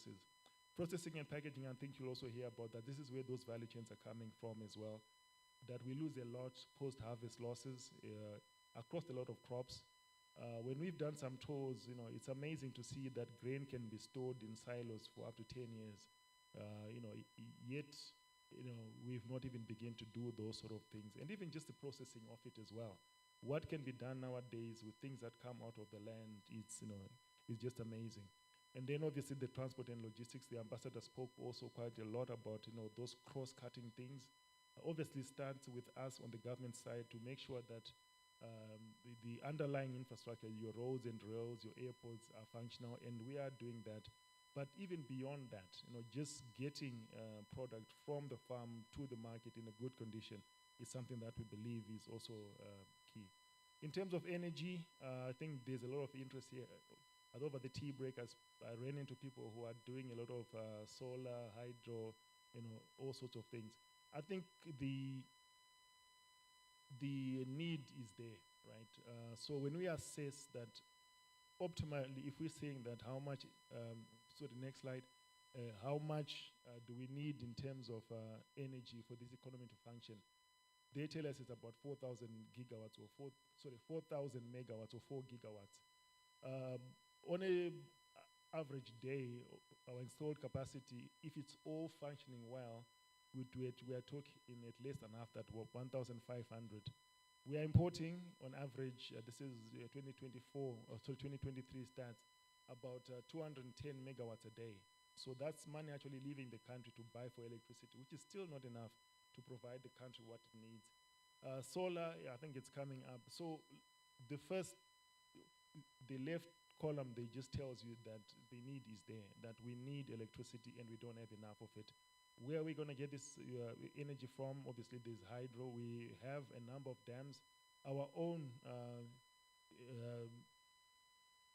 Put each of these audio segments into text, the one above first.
resources. Processing and packaging, I think you'll also hear about that. This is where those value chains are coming from as well. That we lose a lot post-harvest losses across a lot of crops. When we've done some tours, it's amazing to see that grain can be stored in silos for up to 10 years. Yet, we've not even begun to do those sort of things. And even just the processing of it as well. What can be done nowadays with things that come out of the land, it's just amazing. And then obviously the transport and logistics, the ambassador spoke also quite a lot about, those cross-cutting things. Obviously starts with us on the government side to make sure that the underlying infrastructure, your roads and rails, your airports are functional, and we are doing that. But even beyond that, just getting product from the farm to the market in a good condition is something that we believe is also key. In terms of energy, I think there's a lot of interest here. Over the tea break, I ran into people who are doing a lot of solar, hydro, all sorts of things. I think the need is there, right? So when we assess that optimally, if we're saying that how much, so the next slide, how much do we need in terms of energy for this economy to function? They tell us it's about 4,000 gigawatts or 4,000 megawatts or 4 gigawatts. On an average day, our installed capacity, if it's all functioning well, we are talking at less than half that, 1,500. We are importing, on average, this is 2024, or so 2023 stats, about 210 megawatts a day. So that's money actually leaving the country to buy for electricity, which is still not enough to provide the country what it needs. Solar, I think it's coming up. So the left column, they just tells you that the need is there, that we need electricity and we don't have enough of it. Where are we going to get this energy from? Obviously, there's hydro. We have a number of dams. Our own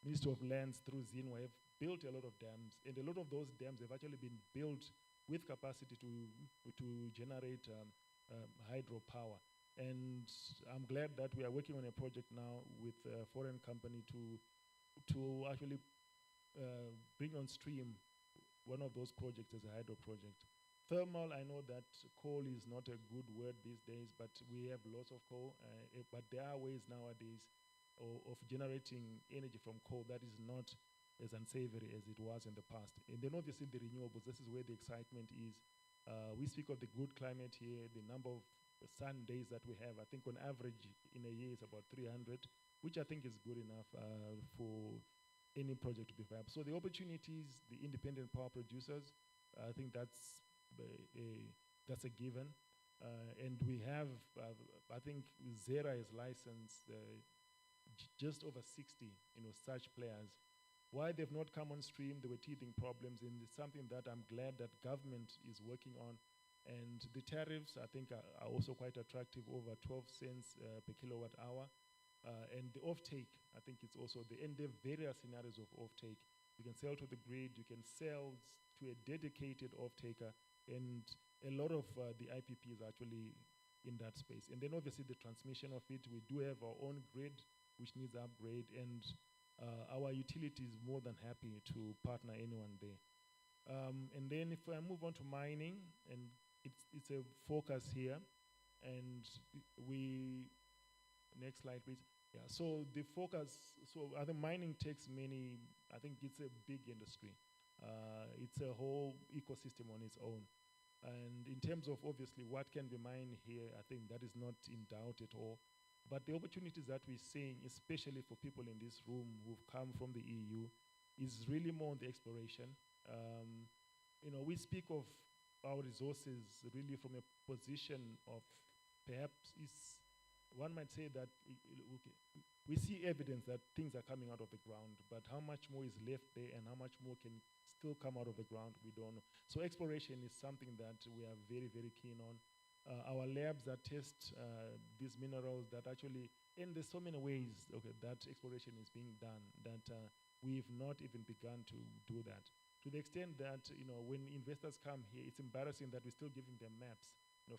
Ministry of Lands through Zimbabwe have built a lot of dams, and a lot of those dams have actually been built with capacity to generate hydropower. And I'm glad that we are working on a project now with a foreign company to actually bring on stream one of those projects as a hydro project. Thermal, I know that coal is not a good word these days, but we have lots of coal. But there are ways nowadays of generating energy from coal that is not as unsavory as it was in the past. And then obviously the renewables, this is where the excitement is. We speak of the good climate here, the number of sun days that we have. I think on average in a year is about 300, which I think is good enough for any project to be viable. So the opportunities, the independent power producers, I think that's a given. And we have, I think Zeda is licensed just over 60, such players. Why they've not come on stream, there were teething problems, and it's something that I'm glad that government is working on. And the tariffs, I think, are also quite attractive, over 12 cents per kilowatt hour. And the offtake, I think it's also, and there are various scenarios of offtake. You can sell to the grid, you can sell to a dedicated offtaker, and a lot of the IPP is actually in that space. And then obviously the transmission of it, we do have our own grid, which needs upgrade, and our utility is more than happy to partner anyone there. And then if I move on to mining, and it's a focus here, and next slide please. Yeah, so the focus, the mining takes many, I think it's a big industry. It's a whole ecosystem on its own. And in terms of obviously what can be mined here, I think that is not in doubt at all. But the opportunities that we're seeing, especially for people in this room who've come from the EU, is really more on the exploration. We speak of our resources really from a position of perhaps one might say that we see evidence that things are coming out of the ground, but how much more is left there and how much more can still come out of the ground, we don't know. So exploration is something that we are very, very keen on. Our labs that test these minerals that actually, and there's so many ways that exploration is being done that we've not even begun to do that. To the extent that, when investors come here, it's embarrassing that we're still giving them maps,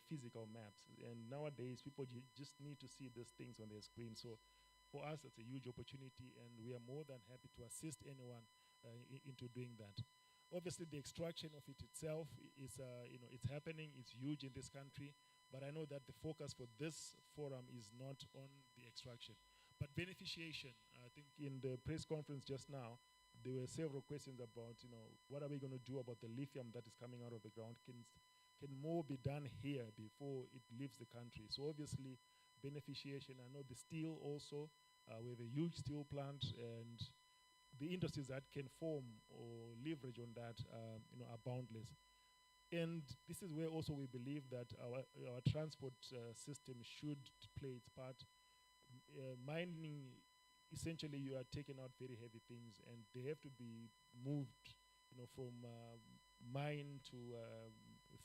physical maps. And nowadays, people just need to see these things on their screen. So for us, it's a huge opportunity, and we are more than happy to assist anyone into doing that. Obviously, the extraction of it itself is, it's happening. It's huge in this country. But I know that the focus for this forum is not on the extraction. But beneficiation, I think in the press conference just now, there were several questions about, what are we going to do about the lithium that is coming out of the ground? Can more be done here before it leaves the country? So obviously, beneficiation. I know the steel also. We have a huge steel plant, and the industries that can form or leverage on that, are boundless. And this is where also we believe that our transport system should play its part. Mining, essentially, you are taking out very heavy things, and they have to be moved, from mine to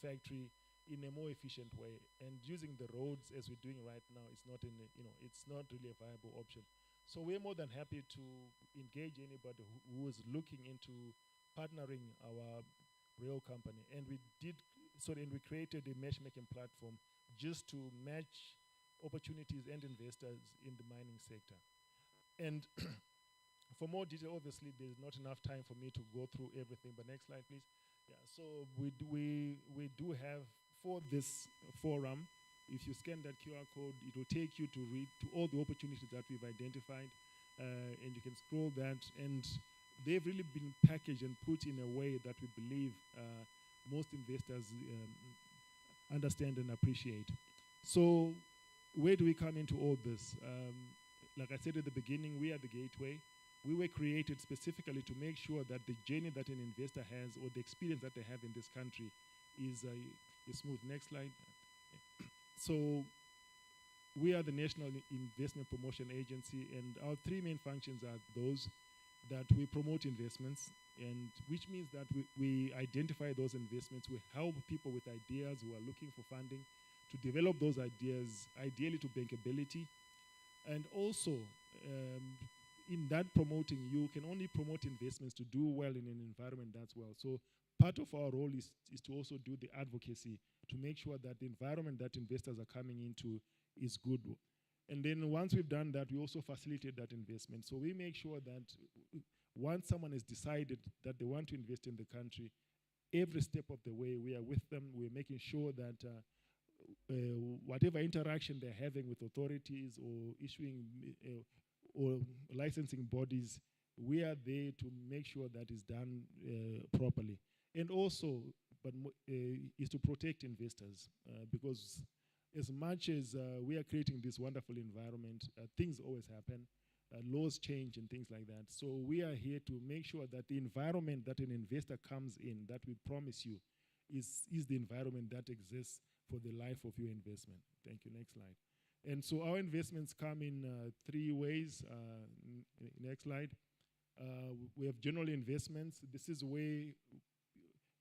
factory in a more efficient way. And using the roads as we're doing right now is not it's not really a viable option. So we're more than happy to engage anybody who is looking into partnering our rail company. And we created a matchmaking platform just to match opportunities and investors in the mining sector. And for more detail, obviously, there's not enough time for me to go through everything. But next slide, please. Yeah, so we do have, for this forum, if you scan that QR code, it will take you to read to all the opportunities that we've identified, and you can scroll that. And they've really been packaged and put in a way that we believe most investors understand and appreciate. So where do we come into all this? Like I said at the beginning, we are the gateway. We were created specifically to make sure that the journey that an investor has, or the experience that they have in this country, is smooth. Next slide. So we are the National Investment Promotion Agency, and our three main functions are those: that we promote investments, and which means that we identify those investments. We help people with ideas who are looking for funding to develop those ideas, ideally to bankability. And also, in that promoting, you can only promote investments to do well in an environment that's well. So part of our role is to also do the advocacy to make sure that the environment that investors are coming into is good. And then once we've done that, we also facilitate that investment. So we make sure that once someone has decided that they want to invest in the country, every step of the way we are with them. We're making sure that whatever interaction they're having with authorities or issuing or licensing bodies, we are there to make sure that is done properly. And also, is to protect investors, because as much as we are creating this wonderful environment, things always happen, laws change and things like that. So we are here to make sure that the environment that an investor comes in, that we promise you, is the environment that exists for the life of your investment. Thank you. Next slide. And so our investments come in three ways. Next slide. We have general investments. This is where,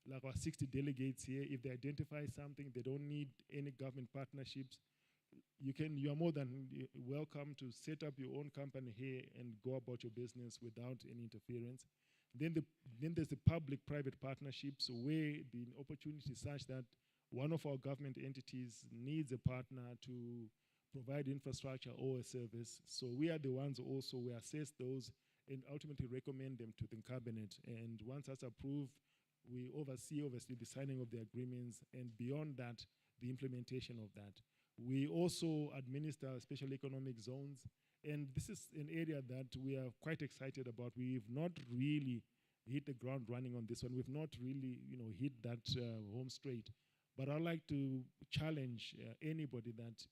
like our 60 delegates here, if they identify something, they don't need any government partnerships. You are more than welcome to set up your own company here and go about your business without any interference. Then there's the public-private partnerships, where the opportunity is such that one of our government entities needs a partner to provide infrastructure or a service. So we are the ones also, we assess those and ultimately recommend them to the cabinet. And once that's approved, we oversee, obviously, the signing of the agreements, and beyond that, the implementation of that. We also administer special economic zones, and this is an area that we are quite excited about. We've not really hit the ground running on this one. We've not really, hit that home straight. But I'd like to challenge anybody that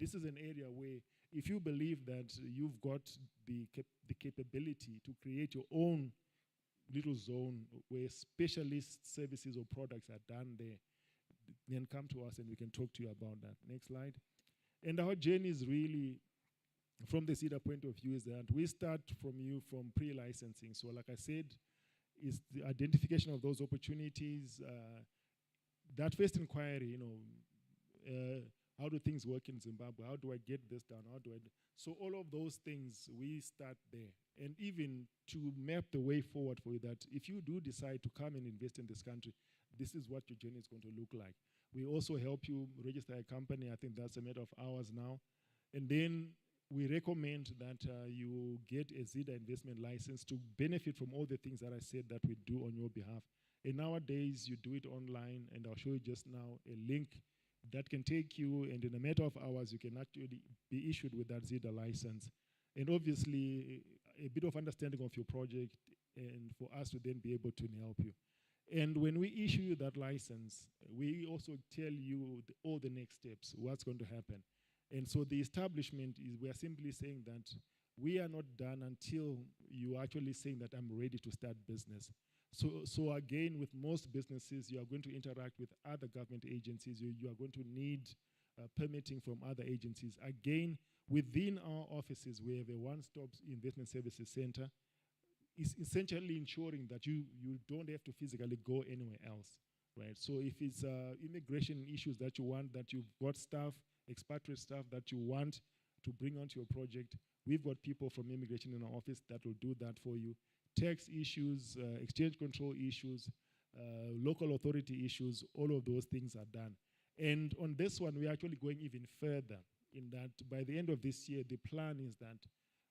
this is an area where, if you believe that you've got the capability to create your own little zone where specialist services or products are done there, then come to us and we can talk to you about that. Next slide. And our journey is really, from the Zida point of view, is that we start from pre-licensing. So like I said, is the identification of those opportunities, that first inquiry, how do things work in Zimbabwe? How do I get this done? So all of those things, we start there. And even to map the way forward for you, that if you do decide to come and invest in this country, this is what your journey is going to look like. We also help you register a company. I think that's a matter of hours now. And then we recommend that you get a Zida investment license to benefit from all the things that I said that we do on your behalf. And nowadays, you do it online, and I'll show you just now a link that can take you, and in a matter of hours, you can actually be issued with that Zida license. And obviously, a bit of understanding of your project, and for us to then be able to help you. And when we issue you that license, we also tell you all the next steps, what's going to happen. And so the establishment is, we are simply saying that we are not done until you are actually saying that I'm ready to start business. So again, with most businesses, you are going to interact with other government agencies. You are going to need permitting from other agencies. Again, within our offices, we have a one-stop investment services center. It's essentially ensuring that you don't have to physically go anywhere else, right? So if it's immigration issues that you want, that you've got staff, expatriate staff that you want to bring onto your project, we've got people from immigration in our office that will do that for you. Tax issues, exchange control issues, local authority issues, all of those things are done. And on this one, we're actually going even further in that by the end of this year, the plan is that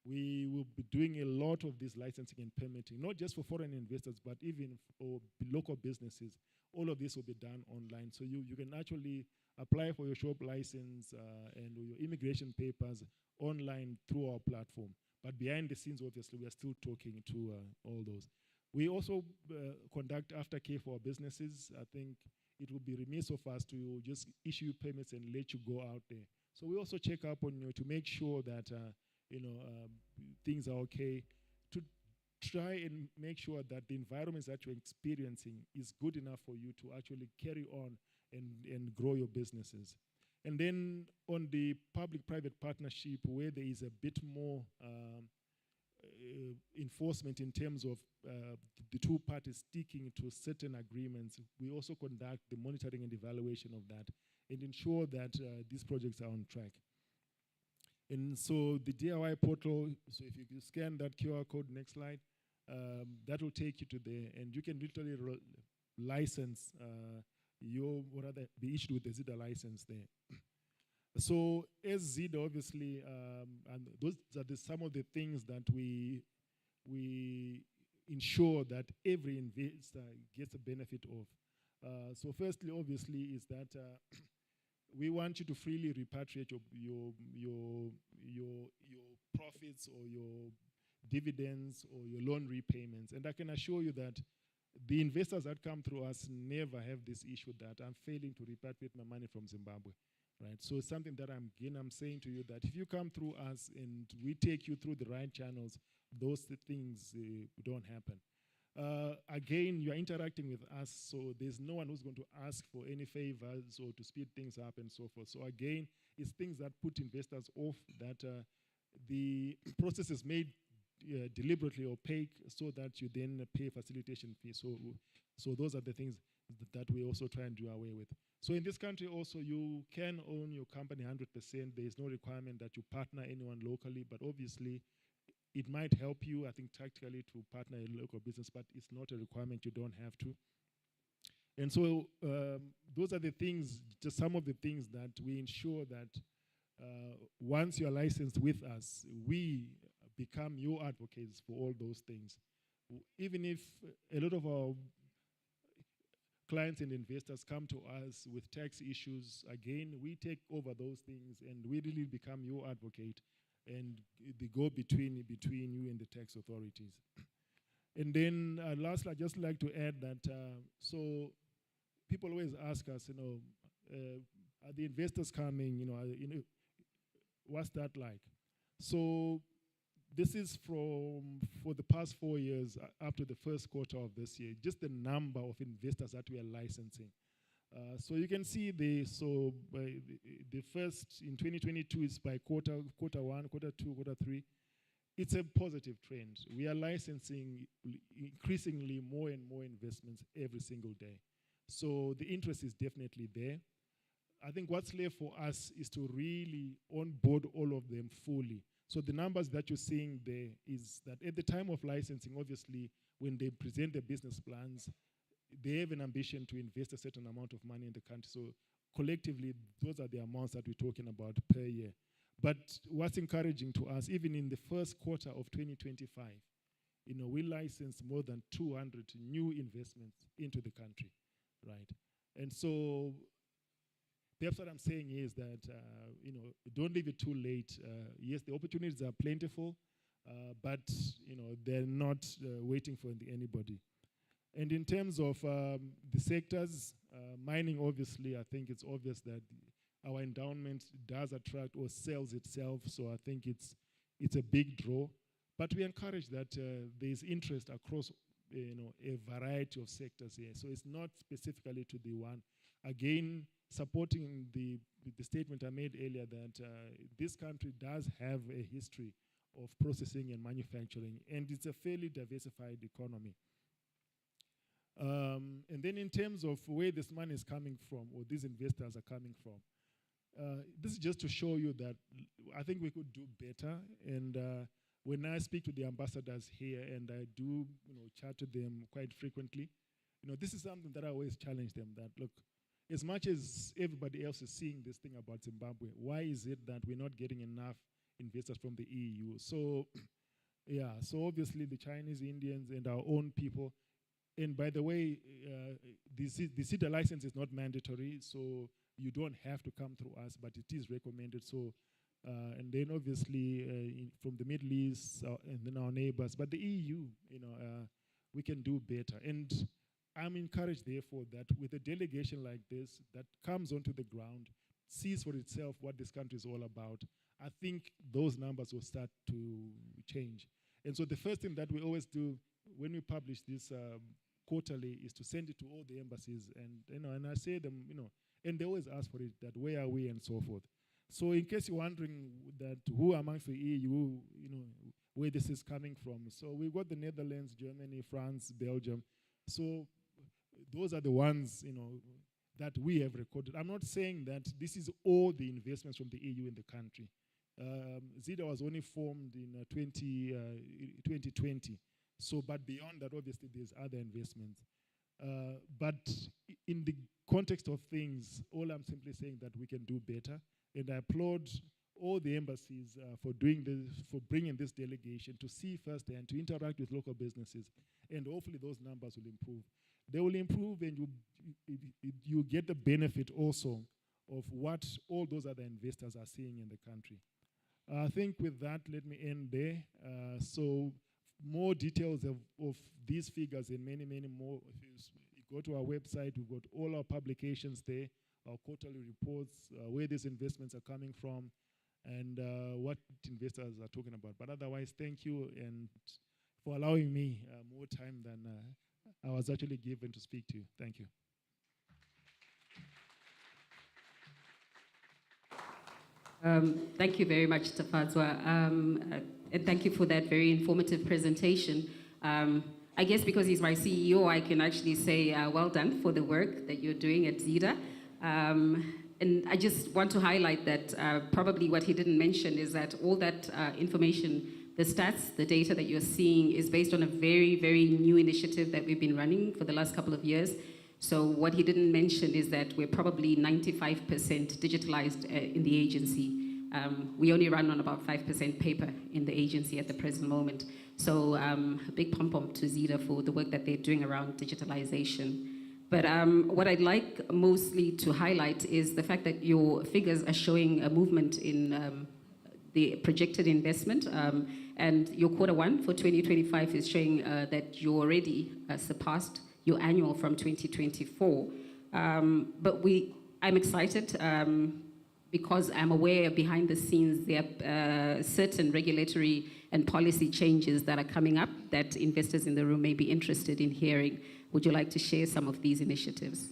we will be doing a lot of this licensing and permitting, not just for foreign investors, but even for local businesses. All of this will be done online. So you can actually apply for your shop license and your immigration papers online through our platform. But behind the scenes, obviously, we are still talking to all those. We also conduct aftercare for our businesses. I think it would be remiss of us to just issue permits and let you go out there. So we also check up on you to make sure that things are okay, to try and make sure that the environments that you're experiencing is good enough for you to actually carry on and grow your businesses. And then on the public-private partnership, where there is a bit more enforcement in terms of the two parties sticking to certain agreements, we also conduct the monitoring and evaluation of that and ensure that these projects are on track. And so the DIY portal, so if you scan that QR code, next slide, that will take you to there, and you can literally license or rather be issued with the Zida license there. So as Zida, obviously, and those are some of the things that we ensure that every investor gets a benefit of. So firstly, obviously, is that we want you to freely repatriate your profits or your dividends or your loan repayments. And I can assure you that the investors that come through us never have this issue that I'm failing to repatriate my money from Zimbabwe, right? So it's something that I'm saying to you that if you come through us and we take you through the right channels, those things don't happen. Again, you're interacting with us, so there's no one who's going to ask for any favors or to speed things up and so forth. So again, it's things that put investors off, that the process is made deliberately opaque so that you then pay facilitation fees. So those are the things that we also try and do away with. So in this country also, you can own your company 100%. There is no requirement that you partner anyone locally, but obviously, it might help you, I think, tactically to partner a local business, but it's not a requirement. You don't have to. And so those are the things, just some of the things that we ensure that once you're licensed with us, we become your advocates for all those things. Even if a lot of our clients and investors come to us with tax issues, again, we take over those things and we really become your advocate and the go-between you and the tax authorities. And then lastly, I'd just like to add that, so people always ask us, are the investors coming, what's that like? So this is for the past 4 years up to the first quarter of this year, just the number of investors that we are licensing. So you can see the first in 2022 is by quarter one, quarter two, quarter three. It's a positive trend. We are licensing increasingly more and more investments every single day. So the interest is definitely there. I think what's left for us is to really onboard all of them fully. So the numbers that you're seeing there is that at the time of licensing, obviously, when they present their business plans, they have an ambition to invest a certain amount of money in the country. So collectively, those are the amounts that we're talking about per year. But what's encouraging to us, even in the first quarter of 2025, we licensed more than 200 new investments into the country, right? And so perhaps what I'm saying is that, don't leave it too late. Yes, the opportunities are plentiful, but, they're not waiting for anybody. And in terms of the sectors, mining, obviously, I think it's obvious that our endowment does attract or sells itself, so I think it's a big draw. But we encourage that there's interest across, a variety of sectors here. So it's not specifically to the one. Again, supporting the statement I made earlier that this country does have a history of processing and manufacturing, and it's a fairly diversified economy. And then in terms of where this money is coming from, or these investors are coming from, this is just to show you that I think we could do better. And when I speak to the ambassadors here, and I do chat to them quite frequently, this is something that I always challenge them, that look, as much as everybody else is seeing this thing about Zimbabwe, why is it that we're not getting enough investors from the EU? So, yeah, so obviously the Chinese, Indians, and our own people. And by the way, the Zida license is not mandatory, so you don't have to come through us, but it is recommended. So, and then obviously from the Middle East and then our neighbors, but the EU, we can do better. And I'm encouraged, therefore, that with a delegation like this that comes onto the ground, sees for itself what this country is all about, I think those numbers will start to change. And so the first thing that we always do when we publish this quarterly is to send it to all the embassies, and and I say them, and they always ask for it, that where are we and so forth. So in case you're wondering that who amongst the EU, where this is coming from, so we've got the Netherlands, Germany, France, Belgium. So those are the ones, that we have recorded. I'm not saying that this is all the investments from the EU in the country. Zida was only formed in 2020. So, but beyond that, obviously, there's other investments. But in the context of things, all I'm simply saying that we can do better. And I applaud all the embassies for doing this, for bringing this delegation to see firsthand, to interact with local businesses. And hopefully those numbers will improve. They will improve, and you get the benefit also of what all those other investors are seeing in the country. I think with that, let me end there. So more details of these figures and many, many more, if you go to our website, we've got all our publications there, our quarterly reports, where these investments are coming from, and what investors are talking about. But otherwise, thank you and for allowing me more time than I was actually given to speak to you. Thank you. Thank you very much, Tafadzwa. And thank you for that very informative presentation. I guess because he's my CEO, I can actually say well done for the work that you're doing at Zida. And I just want to highlight that probably what he didn't mention is that all that information, the stats, the data that you're seeing is based on a very, very new initiative that we've been running for the last couple of years. So what he didn't mention is that we're probably 95% digitalized in the agency. We only run on about 5% paper in the agency at the present moment. So a big pump to Zida for the work that they're doing around digitalization. But what I'd like mostly to highlight is the fact that your figures are showing a movement in the projected investment. And your Q1 for 2025 is showing that you already surpassed your annual from 2024. But I'm excited because I'm aware behind the scenes there are certain regulatory and policy changes that are coming up that investors in the room may be interested in hearing. Would you like to share some of these initiatives?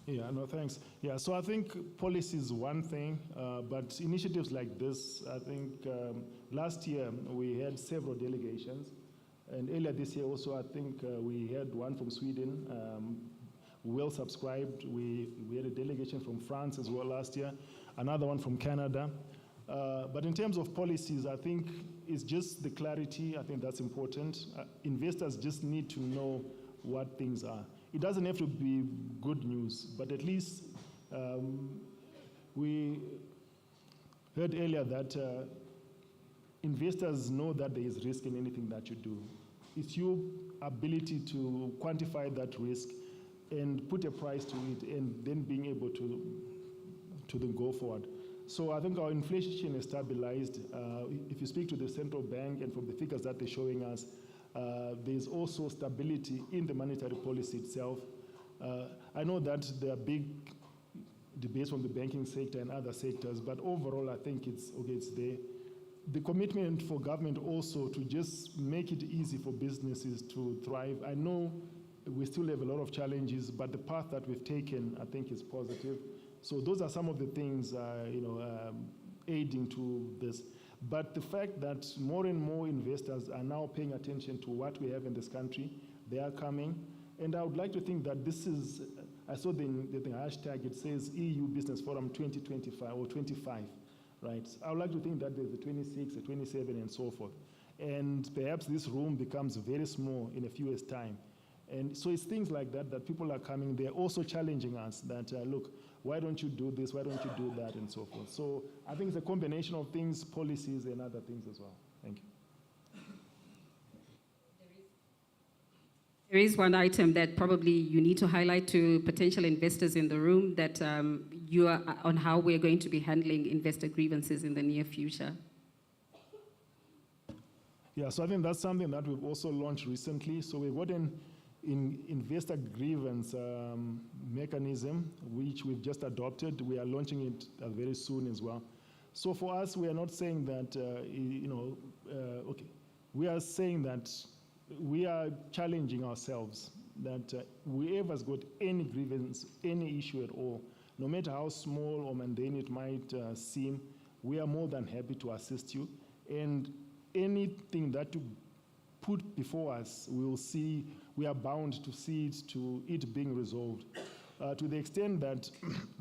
Yeah, no, thanks. Yeah, so I think policy is one thing, but initiatives like this, I think last year we had several delegations. And earlier this year also, I think we had one from Sweden, well subscribed. We had a delegation from France as well last year, another one from Canada. But in terms of policies, I think it's just the clarity. I think that's important. Investors just need to know what things are. It doesn't have to be good news, but at least we heard earlier that investors know that there is risk in anything that you do. It's your ability to quantify that risk and put a price to it, and then being able to then go forward. So I think our inflation is stabilized. If you speak to the central bank and from the figures that they're showing us, there's also stability in the monetary policy itself. I know that there are big debates from the banking sector and other sectors, but overall I think it's there. The commitment for government also to just make it easy for businesses to thrive. I know we still have a lot of challenges, but the path that we've taken, I think, is positive. So those are some of the things, aiding to this. But the fact that more and more investors are now paying attention to what we have in this country, they are coming. And I would like to think that this is, I saw the hashtag, it says EU Business Forum 2025 or 25, right? I would like to think that there's a 26, a 27, and so forth. And perhaps this room becomes very small in a few years' time. And so it's things like that that people are coming. They're also challenging us that, look, why don't you do this? Why don't you do that? And so forth. So I think it's a combination of things, policies, and other things as well. Thank you. There is one item that probably you need to highlight to potential investors in the room, that you are on how we're going to be handling investor grievances in the near future. Yeah, so I think that's something that we've also launched recently. So we've got an investor grievance mechanism, which we've just adopted. We are launching it very soon as well. So for us, we are not saying that, okay, we are saying that we are challenging ourselves, that whoever's got any grievance, any issue at all, no matter how small or mundane it might seem, we are more than happy to assist you. And anything that you put before us, we'll see, we are bound to see it being resolved. To the extent that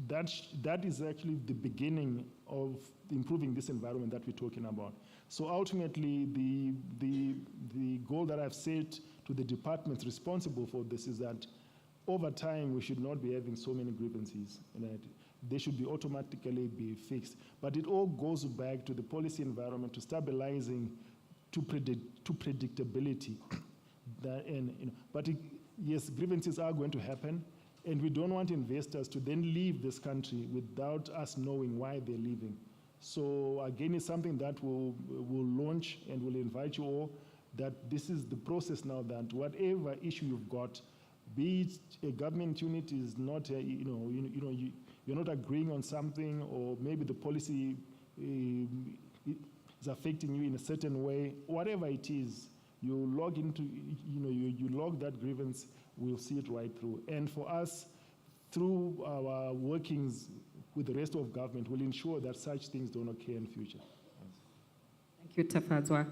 that is actually the beginning of improving this environment that we're talking about. So ultimately, the goal that I've set to the departments responsible for this is that over time, we should not be having so many grievances, and that they should be automatically be fixed. But it all goes back to the policy environment, to stabilizing, to predictability. Yes, grievances are going to happen, and we don't want investors to then leave this country without us knowing why they're leaving. So again, it's something that we'll launch, and we'll invite you all, that this is the process now, that whatever issue you've got, be it a government unit is not, you're not agreeing on something, or maybe the policy is affecting you in a certain way, whatever it is, you log into, you log that grievance, we'll see it right through. And for us, through our workings with the rest of government, we'll ensure that such things don't occur in future. Thank you, Tafadzwa.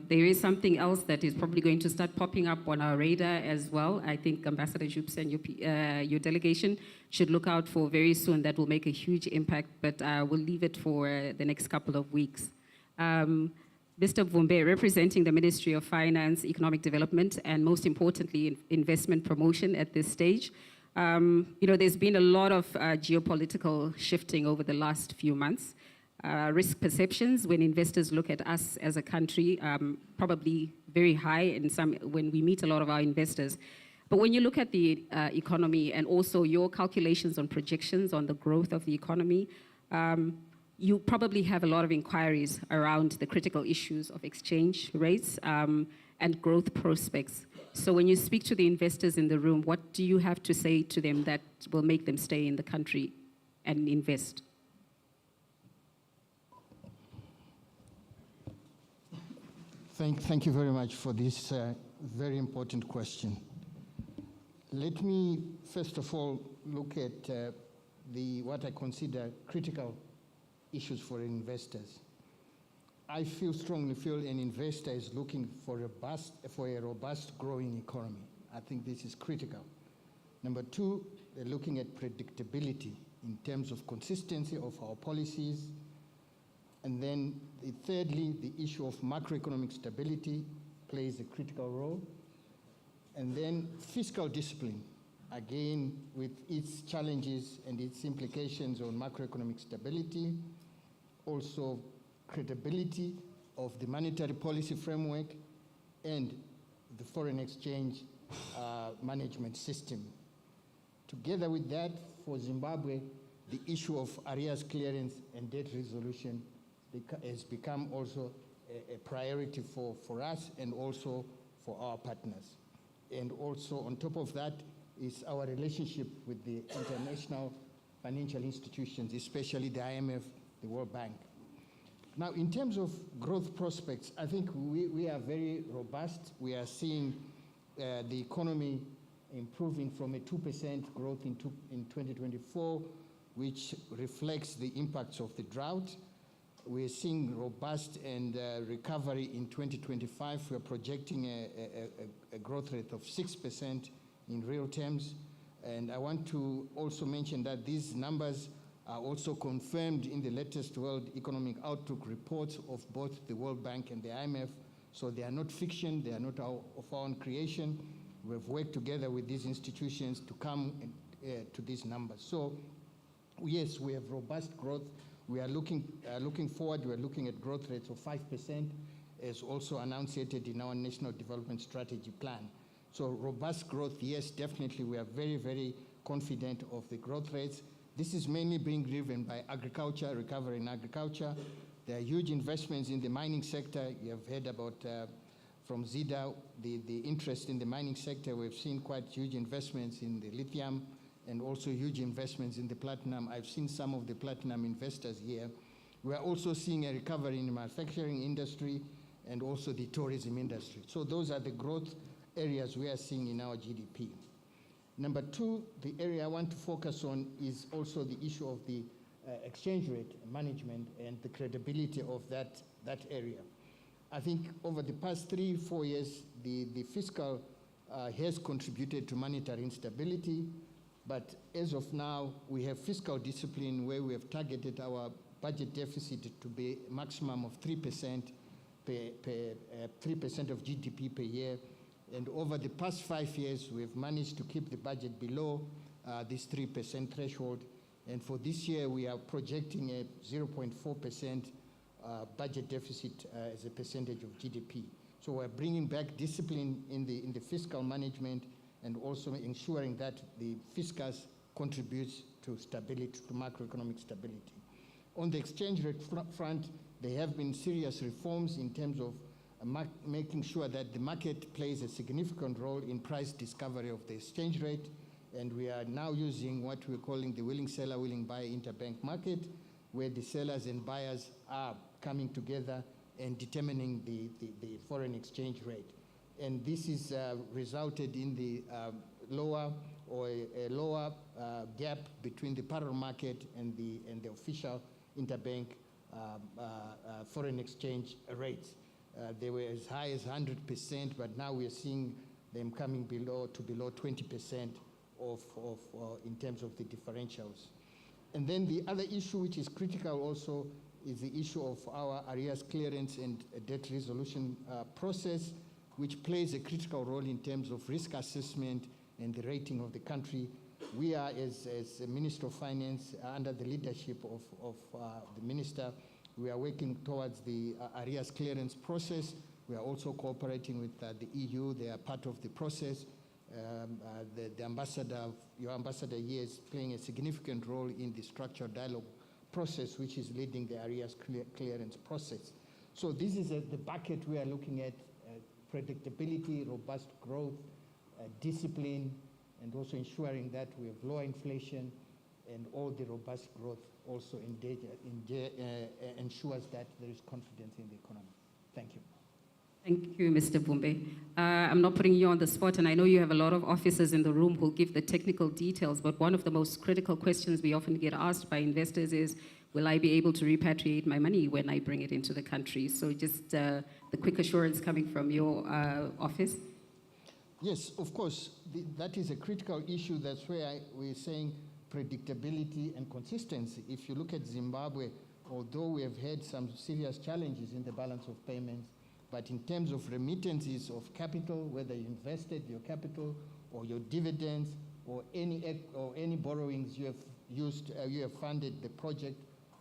There is something else that is probably going to start popping up on our radar as well. I think Ambassador Ncube and your delegation should look out for very soon. That will make a huge impact, but we'll leave it for the next couple of weeks. Mr. Vumbe, representing the Ministry of Finance, Economic Development, and most importantly, investment promotion at this stage. There's been a lot of geopolitical shifting over the last few months. Risk perceptions when investors look at us as a country, probably very high in when we meet a lot of our investors. But when you look at the economy and also your calculations on projections on the growth of the economy, you probably have a lot of inquiries around the critical issues of exchange rates and growth prospects. So when you speak to the investors in the room, what do you have to say to them that will make them stay in the country and invest? Thank you very much for this very important question. Let me, first of all, look at what I consider critical issues for investors. I strongly feel an investor is looking for a robust growing economy. I think this is critical. Number two, they're looking at predictability in terms of consistency of our policies. And then thirdly, the issue of macroeconomic stability plays a critical role. And then fiscal discipline, again, with its challenges and its implications on macroeconomic stability, also credibility of the monetary policy framework and the foreign exchange management system. Together with that, for Zimbabwe, the issue of arrears clearance and debt resolution has become also a priority for us and also for our partners. And also on top of that is our relationship with the international financial institutions, especially the IMF, the World Bank. Now, in terms of growth prospects, I think we are very robust. We are seeing the economy improving from a 2% growth in 2024, which reflects the impacts of the drought. We're seeing robust and recovery in 2025. We're projecting a growth rate of 6% in real terms. And I want to also mention that these numbers are also confirmed in the latest World Economic Outlook reports of both the World Bank and the IMF. So they are not fiction, they are not of our own creation. We've worked together with these institutions to come to these numbers. So yes, we have robust growth. We are looking forward. We are looking at growth rates of 5%, as also enunciated in our National Development Strategy Plan. So robust growth, yes, definitely. We are very, very confident of the growth rates. This is mainly being driven by agriculture, recovery in agriculture. There are huge investments in the mining sector. You have heard about from Zida, the interest in the mining sector. We've seen quite huge investments in the lithium and also huge investments in the platinum. I've seen some of the platinum investors here. We are also seeing a recovery in the manufacturing industry and also the tourism industry. So those are the growth areas we are seeing in our GDP. Number two, the area I want to focus on is also the issue of the exchange rate management and the credibility of that area. I think over the past 3-4 years, the fiscal has contributed to monetary instability, but as of now, we have fiscal discipline where we have targeted our budget deficit to be a maximum of 3% 3% of GDP per year. And over the past 5 years, we've managed to keep the budget below this 3% threshold. And for this year, we are projecting a 0.4% budget deficit as a percentage of GDP. So we're bringing back discipline in the fiscal management and also ensuring that the fiscus contributes to stability, to macroeconomic stability. On the exchange rate front, there have been serious reforms in terms of making sure that the market plays a significant role in price discovery of the exchange rate. And we are now using what we're calling the willing seller, willing buyer interbank market, where the sellers and buyers are coming together and determining the foreign exchange rate. And this is resulted in the lower gap between the parallel market and the official interbank foreign exchange rates. They were as high as 100%, but now we're seeing them coming below 20% in terms of the differentials. And then the other issue which is critical also is the issue of our arrears clearance and debt resolution process, which plays a critical role in terms of risk assessment and the rating of the country. We are, as a Minister of Finance, under the leadership of the Minister, we are working towards the arrears clearance process. We are also cooperating with the EU. They are part of the process. The ambassador, your ambassador here, is playing a significant role in the structured dialogue process, which is leading the arrears clearance process. So this is the bucket we are looking at: predictability, robust growth, discipline, and also ensuring that we have low inflation, and all the robust growth also ensures that there is confidence in the economy. Thank you. Thank you, Mr. Bumbe. I'm not putting you on the spot, and I know you have a lot of officers in the room who'll give the technical details, but one of the most critical questions we often get asked by investors is, will I be able to repatriate my money when I bring it into the country? So just the quick assurance coming from your office. Yes, of course, that is a critical issue. That's where we're saying predictability and consistency. If you look at Zimbabwe, although we have had some serious challenges in the balance of payments, but in terms of remittances of capital, whether you invested your capital or your dividends or any borrowings you have used, you have funded the project,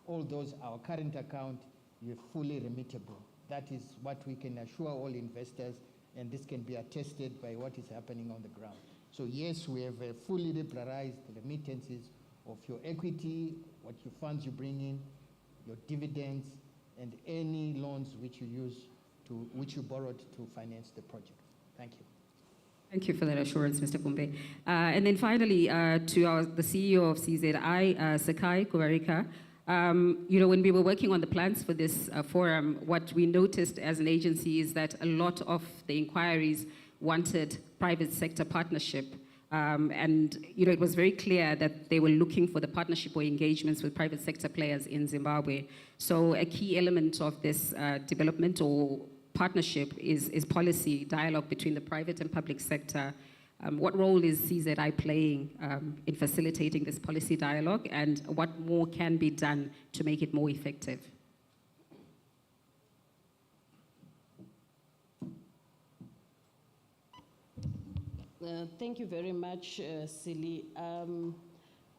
all those, our current account, you're fully remittable. That is what we can assure all investors, and this can be attested by what is happening on the ground. So yes, we have fully liberalized remittances of your equity, what your funds you bring in, your dividends, and any loans which you use which you borrowed to finance the project. Thank you. Thank you for that assurance, Mr. Kumbe. And then finally, to the CEO of CZI, Sakai Kubarika, when we were working on the plans for this forum, what we noticed as an agency is that a lot of the inquiries wanted private sector partnership. And it was very clear that they were looking for the partnership or engagements with private sector players in Zimbabwe. So a key element of this development or partnership is policy dialogue between the private and public sector. What role is CZI playing in facilitating this policy dialogue, and what more can be done to make it more effective? Thank you very much, Silly.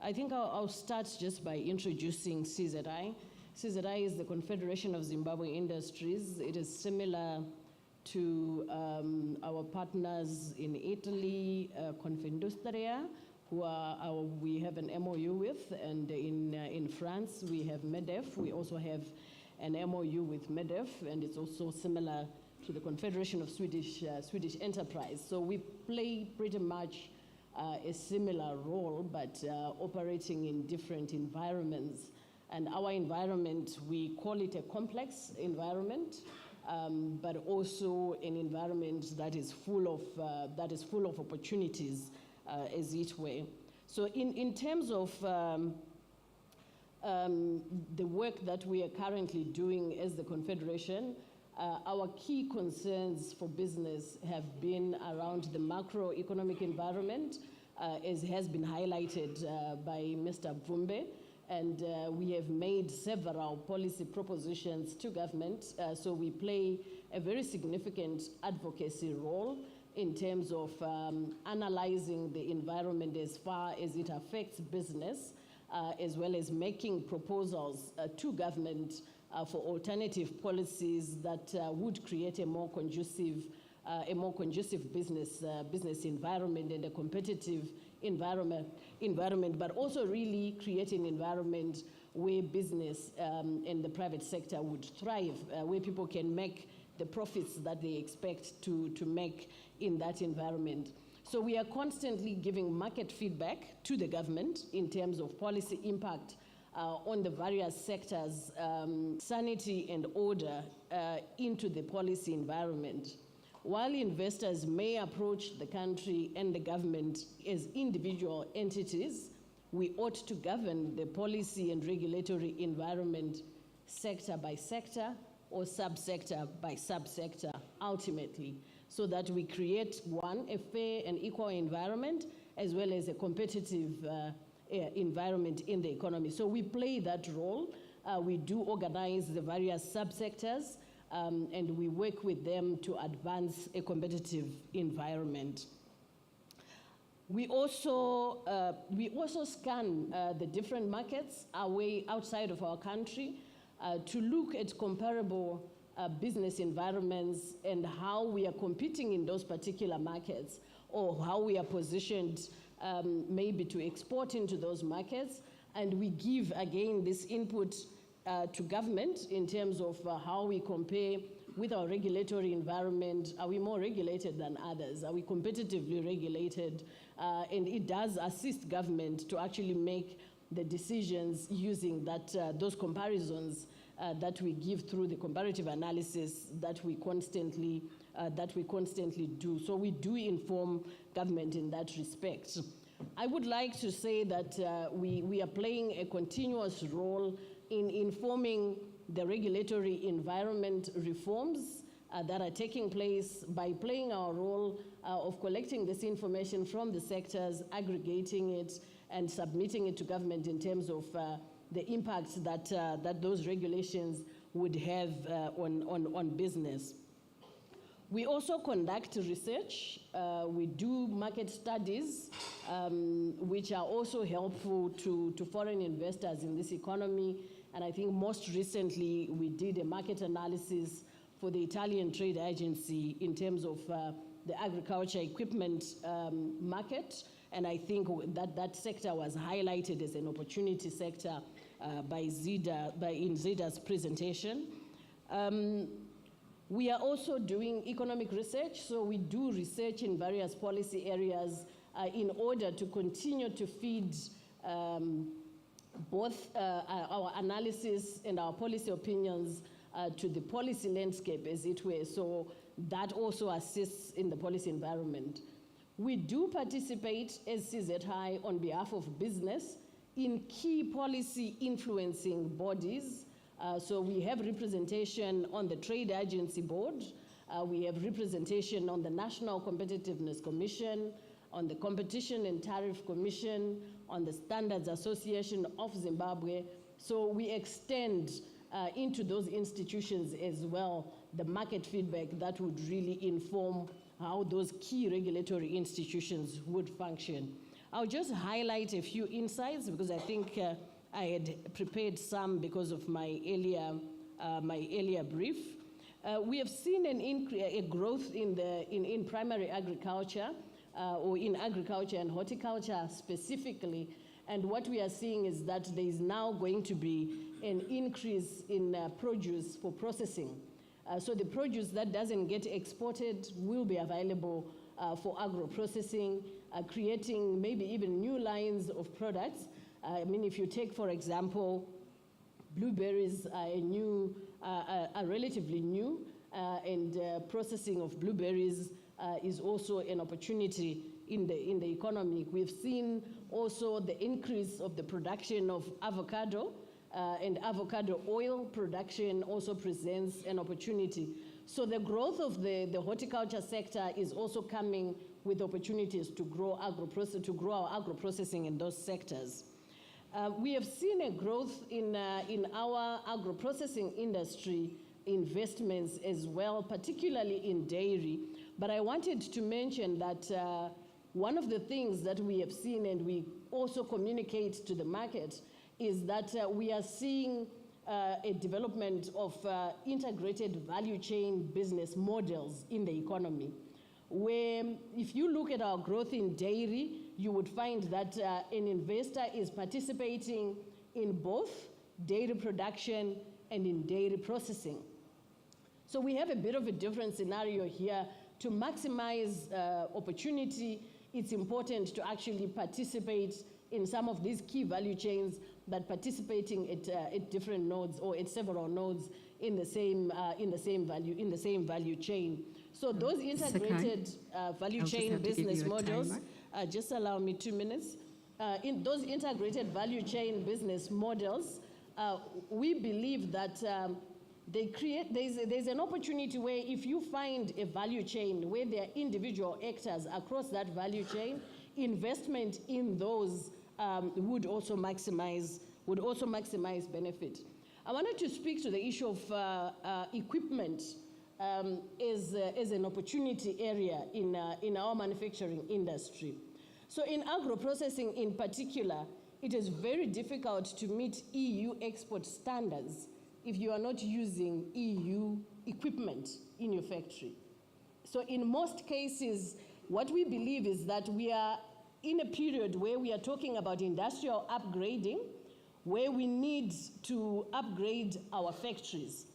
I think I'll start just by introducing CZI. CZI is the Confederation of Zimbabwe Industries. It is similar to our partners in Italy, Confindustria, we have an MOU with, and in France we have MEDEF. We also have an MOU with MEDEF, and it's also similar to the Confederation of Swedish Enterprise. So we play pretty much a similar role, but operating in different environments. And our environment, we call it a complex environment, but also an environment that is full of opportunities, as it were. So in terms of the work that we are currently doing as the Confederation, our key concerns for business have been around the macroeconomic environment, as has been highlighted by Mr. Vumbe. And we have made several policy propositions to government. So we play a very significant advocacy role in terms of analyzing the environment as far as it affects business, as well as making proposals to government for alternative policies that would create a more conducive business environment and a competitive environment, but also really create an environment where business and the private sector would thrive, where people can make the profits that they expect to make in that environment. So we are constantly giving market feedback to the government in terms of policy impact on the various sectors, sanity and order into the policy environment. While investors may approach the country and the government as individual entities, we ought to govern the policy and regulatory environment sector by sector or subsector by subsector ultimately, so that we create, one, a fair and equal environment, as well as a competitive environment in the economy. So we play that role. We do organize the various subsectors, and we work with them to advance a competitive environment. We also scan the different markets away outside of our country to look at comparable business environments and how we are competing in those particular markets, or how we are positioned maybe to export into those markets. And we give, again, this input to government in terms of how we compare with our regulatory environment. Are we more regulated than others? Are we competitively regulated? And it does assist government to actually make the decisions using those comparisons that we give through the comparative analysis that we constantly do. So we do inform government in that respect. I would like to say that we are playing a continuous role in informing the regulatory environment reforms that are taking place by playing our role of collecting this information from the sectors, aggregating it, and submitting it to government in terms of the impacts that those regulations would have on business. We also conduct research. We do market studies, which are also helpful to foreign investors in this economy. And I think most recently we did a market analysis for the Italian trade agency in terms of the agriculture equipment market. And I think that sector was highlighted as an opportunity sector by Zida, in Zida's presentation. We are also doing economic research, so we do research in various policy areas in order to continue to feed both our analysis and our policy opinions to the policy landscape, as it were, so that also assists in the policy environment. We do participate as CZI on behalf of business in key policy influencing bodies. So we have representation on the Trade Agency Board, we have representation on the National Competitiveness Commission, on the Competition and Tariff Commission, on the Standards Association of Zimbabwe. So we extend into those institutions as well the market feedback that would really inform how those key regulatory institutions would function. I'll just highlight a few insights because I think I had prepared some because of my earlier brief. We have seen a growth in primary agriculture, or in agriculture and horticulture specifically. And what we are seeing is that there is now going to be an increase in produce for processing. So the produce that doesn't get exported will be available for agro-processing, creating maybe even new lines of products. I mean, if you take, for example, blueberries are relatively new, and processing of blueberries is also an opportunity in the economy. We've seen also the increase of the production of avocado, and avocado oil production also presents an opportunity. So the growth of the horticulture sector is also coming with opportunities to grow our agro-processing in those sectors. We have seen a growth in our agro-processing industry investments as well, particularly in dairy. But I wanted to mention that one of the things that we have seen and we also communicate to the market is that we are seeing a development of integrated value chain business models in the economy, where if you look at our growth in dairy, you would find that an investor is participating in both dairy production and in dairy processing. So we have a bit of a different scenario here. To maximize opportunity, it's important to actually participate in some of these key value chains, but participating at different nodes or at several nodes in the same value chain. So those integrated value chain business models, just allow me 2 minutes. In those integrated value chain business models, we believe that there's an opportunity where if you find a value chain where there are individual actors across that value chain, investment in those would also maximize benefit. I wanted to speak to the issue of equipment as an opportunity area in our manufacturing industry. So in agro-processing in particular, it is very difficult to meet EU export standards if you are not using EU equipment in your factory. So in most cases, what we believe is that we are in a period where we are talking about industrial upgrading, where we need to upgrade our factories.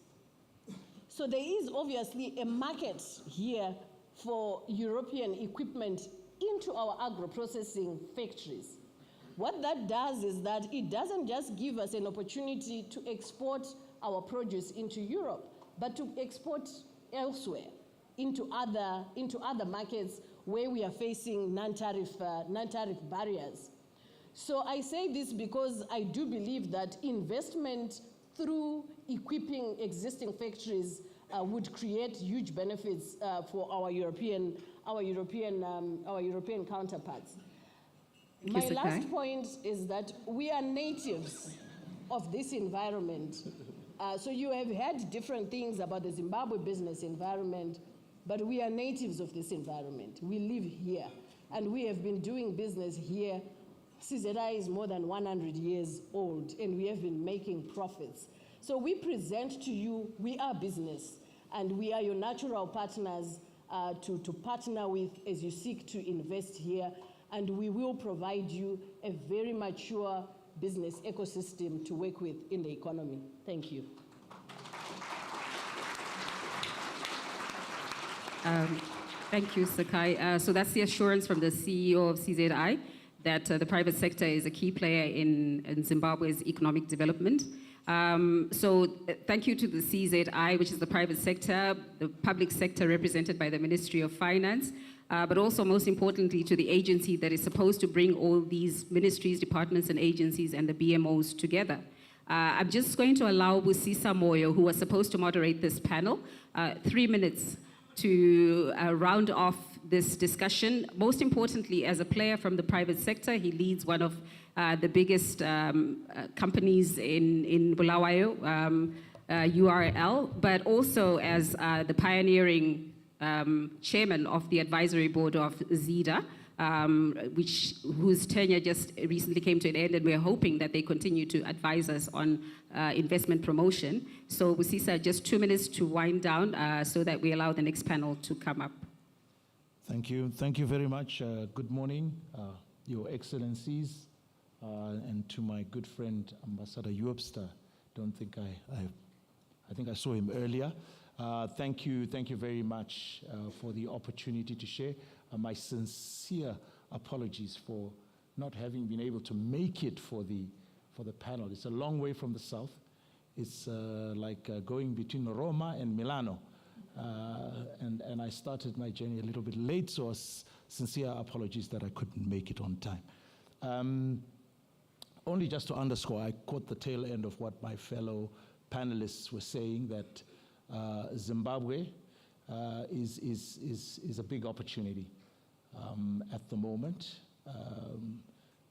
So there is obviously a market here for European equipment into our agro-processing factories. What that does is that it doesn't just give us an opportunity to export our produce into Europe, but to export elsewhere into other markets where we are facing non-tariff barriers. So I say this because I do believe that investment through equipping existing factories would create huge benefits for our European counterparts. My last point is that we are natives of this environment. So you have heard different things about the Zimbabwe business environment, but we are natives of this environment. We live here, and we have been doing business here. CZI is more than 100 years old, and we have been making profits. So we present to you, we are business. And we are your natural partners to partner with as you seek to invest here. And we will provide you a very mature business ecosystem to work with in the economy. Thank you. Thank you, Sakai. So that's the assurance from the CEO of CZI that the private sector is a key player in Zimbabwe's economic development. Thank you to the CZI, which is the private sector, the public sector represented by the Ministry of Finance, but also most importantly to the agency that is supposed to bring all these ministries, departments and agencies and the BMOs together. I'm just going to allow Busisa Moyo, who was supposed to moderate this panel, 3 minutes to round off this discussion. Most importantly, as a player from the private sector, he leads one of the biggest companies in Bulawayo, URL, but also as the pioneering chairman of the advisory board of Zida, whose tenure just recently came to an end, and we're hoping that they continue to advise us on investment promotion. So Busisa, just 2 minutes to wind down so that we allow the next panel to come up. Thank you. Thank you very much. Good morning, Your Excellencies, and to my good friend, Ambassador Joopster. Don't think I think I saw him earlier. Thank you very much for the opportunity to share. My sincere apologies for not having been able to make it for the panel. It's a long way from the south. It's like going between Roma and Milano. And I started my journey a little bit late, so sincere apologies that I couldn't make it on time. Only just to underscore, I caught the tail end of what my fellow panelists were saying, that Zimbabwe is a big opportunity at the moment.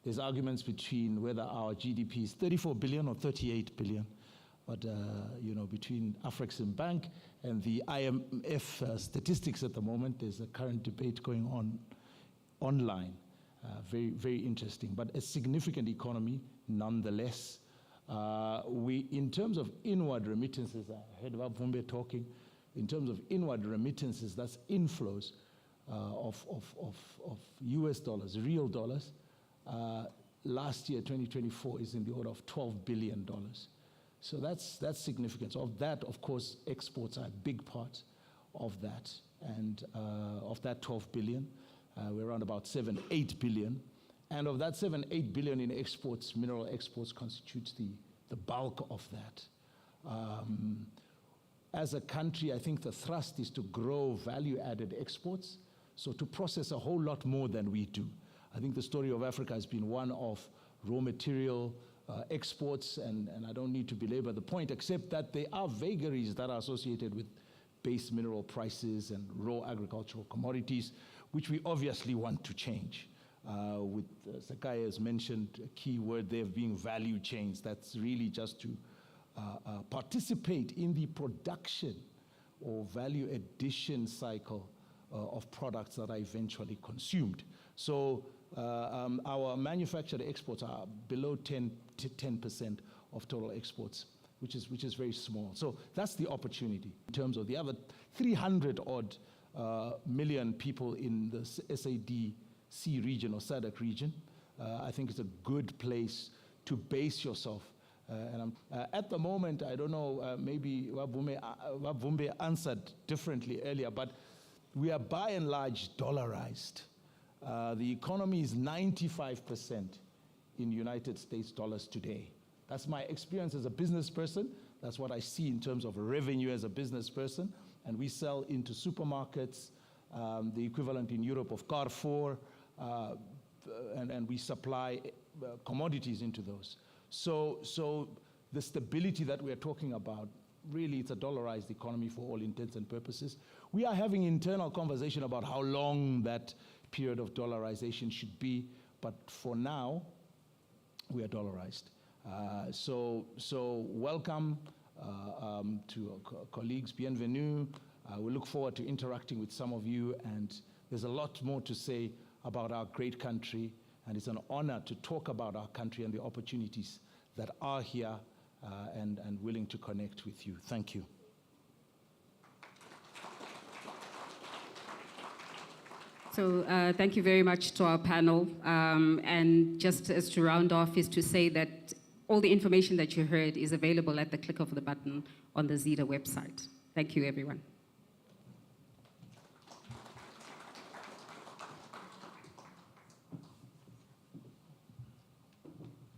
There's arguments between whether our GDP is 34 billion or 38 billion. But, between Afreximbank and the IMF statistics at the moment, there's a current debate going on online. Very, very interesting, but a significant economy nonetheless. In terms of inward remittances, I heard Vumbe talking, in terms of inward remittances, that's inflows of US dollars, real dollars. Last year, 2024, is in the order of $12 billion. So that's significant. So of that, of course, exports are a big part of that. And of that 12 billion, we're around about 7-8 billion. And of that 7-8 billion in exports, mineral exports constitutes the bulk of that. As a country, I think the thrust is to grow value-added exports, so to process a whole lot more than we do. I think the story of Africa has been one of raw material exports, and I don't need to belabor the point, except that there are vagaries that are associated with base mineral prices and raw agricultural commodities, which we obviously want to change. With Sakai has mentioned a key word there being value chains. That's really just to participate in the production or value addition cycle of products that are eventually consumed. So our manufactured exports are below 10% of total exports, which is very small. So that's the opportunity in terms of the other 300-odd million people in the SADC region or SADC region. I think it's a good place to base yourself. At the moment, I don't know, maybe Wabumbe answered differently earlier, but we are by and large dollarized. The economy is 95% in United States dollars today. That's my experience as a business person. That's what I see in terms of revenue as a business person. And we sell into supermarkets, the equivalent in Europe of Carrefour, and we supply commodities into those. So the stability that we're talking about, really it's a dollarized economy for all intents and purposes. We are having internal conversation about how long that period of dollarization should be, but for now, we are dollarized. So welcome to colleagues, bienvenue. We look forward to interacting with some of you, and there's a lot more to say about our great country, and it's an honor to talk about our country and the opportunities that are here and willing to connect with you. Thank you. So thank you very much to our panel. And just as to round off is to say that all the information that you heard is available at the click of the button on the Zida website. Thank you, everyone.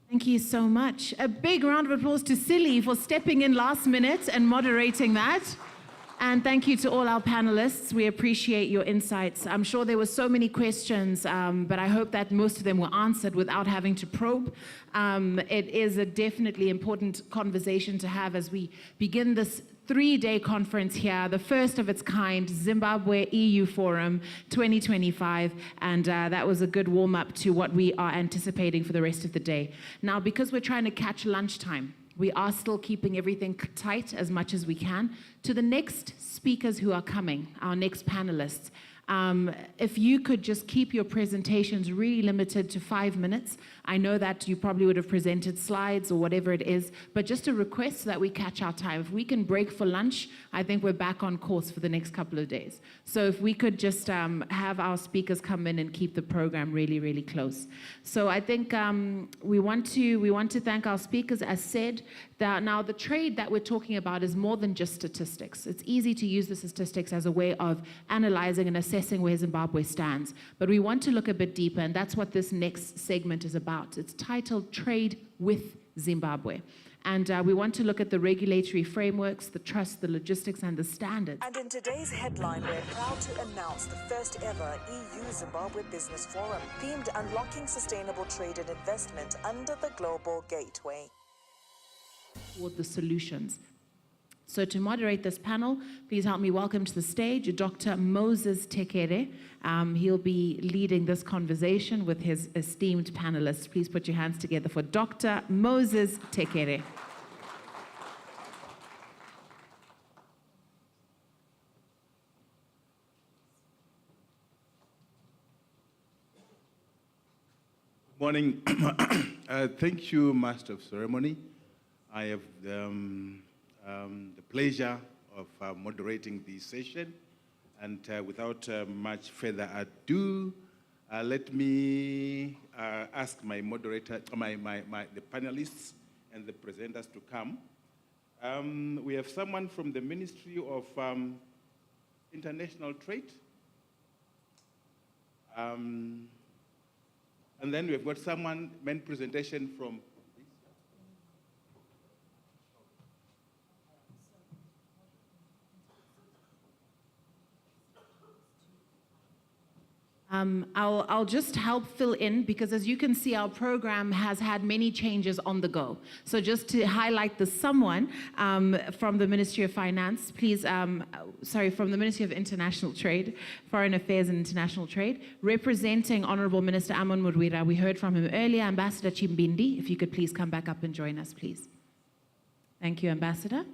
Thank you so much. A big round of applause to Silly for stepping in last minute and moderating that. And thank you to all our panelists. We appreciate your insights. I'm sure there were so many questions, but I hope that most of them were answered without having to probe. It is a definitely important conversation to have as we begin this 3-day conference here, the first of its kind, Zimbabwe EU Forum 2025, and that was a good warm-up to what we are anticipating for the rest of the day. Now, because we're trying to catch lunchtime, we are still keeping everything tight as much as we can. To the next speakers who are coming, our next panelists, if you could just keep your presentations really limited to 5 minutes. I know that you probably would have presented slides or whatever it is, but just a request so that we catch our time. If we can break for lunch, I think we're back on course for the next couple of days. So if we could just have our speakers come in and keep the program really, really close. So I think we want to thank our speakers. As said, that now the trade that we're talking about is more than just statistics. It's easy to use the statistics as a way of analyzing and assessing where Zimbabwe stands. But we want to look a bit deeper, and that's what this next segment is about. It's titled Trade with Zimbabwe. And we want to look at the regulatory frameworks, the trust, the logistics, and the standards. And in today's headline, we're proud to announce the first ever EU-Zimbabwe Business Forum, themed Unlocking Sustainable Trade and Investment under the Global Gateway. Toward the solutions. So to moderate this panel, please help me welcome to the stage Dr. Moses Tekere. He'll be leading this conversation with his esteemed panelists. Please put your hands together for Dr. Moses Tekere. Morning. Thank you, Master of Ceremony. I have the pleasure of moderating this session. And without much further ado, let me ask my moderator, the panelists and the presenters to come. We have someone from the Ministry of International Trade. And then we've got someone, main presentation from I'll just help fill in because as you can see, our program has had many changes on the go. So just to highlight the someone from the Ministry of Finance, please, from the Ministry of International Trade, Foreign Affairs and International Trade, representing Honorable Minister Amon Murwira. We heard from him earlier, Ambassador Chimbindi. If you could please come back up and join us, please. Thank you, Ambassador.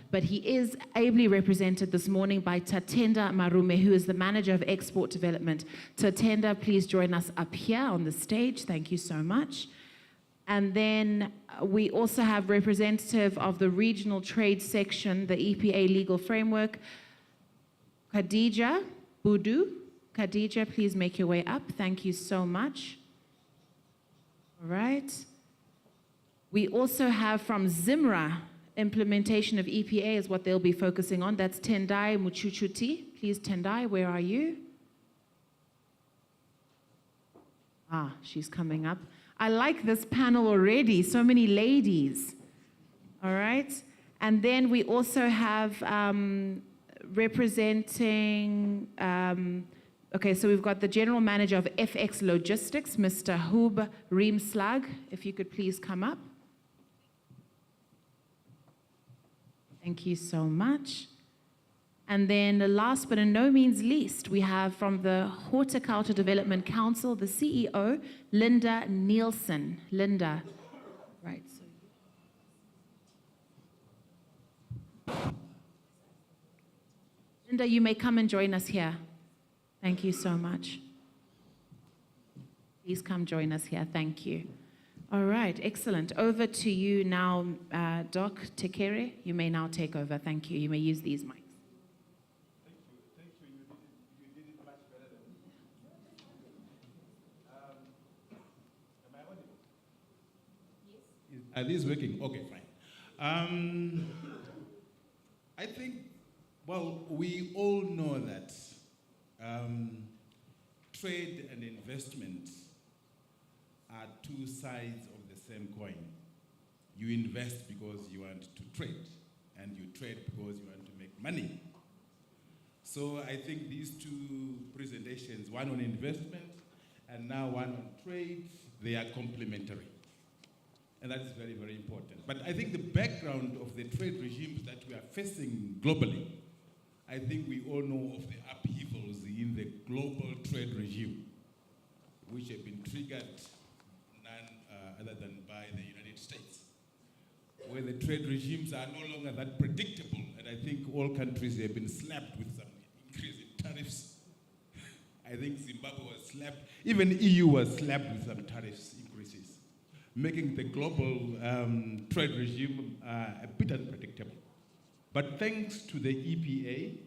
But he is ably represented this morning by Tatenda Marume, who is the Manager of Export Development. Tatenda, please join us up here on the stage. Thank you so much. And then we also have representative of the Regional Trade Section, the EPA Legal Framework, Khadija Budu. Khadija, please make your way up. Thank you so much. All right. We also have from Zimra, implementation of EPA is what they'll be focusing on. That's Tendai Muchuchuti. Please, Tendai, where are you? Ah, she's coming up. I like this panel already. So many ladies. All right. And then we also have representing, okay, so we've got the General Manager of FX Logistics, Mr. Hub Reemslag. If you could please come up. Thank you so much. And then last but in no means least, we have from the Horticulture Development Council, the CEO, Linda Nielsen. Linda, right. Linda, you may come and join us here. Thank you so much. Please come join us here. Thank you. All right, excellent. Over to you now, Doc Tekere. You may now take over. Thank you. You may use these mics. Thank you. You did it much better than me. Are these working? Okay, fine. I think, well, we all know that trade and investment are two sides of the same coin. You invest because you want to trade, and you trade because you want to make money. So I think these two presentations, one on investment and now one on trade, they are complementary. And that is very, very important. But I think the background of the trade regimes that we are facing globally, I think we all know of the upheavals in the global trade regime, which have been triggered none other than by the United States, where the trade regimes are no longer that predictable. And I think all countries have been slapped with some increase in tariffs. I think Zimbabwe was slapped, even EU was slapped with some tariffs increases, making the global trade regime a bit unpredictable. But thanks to the EPA,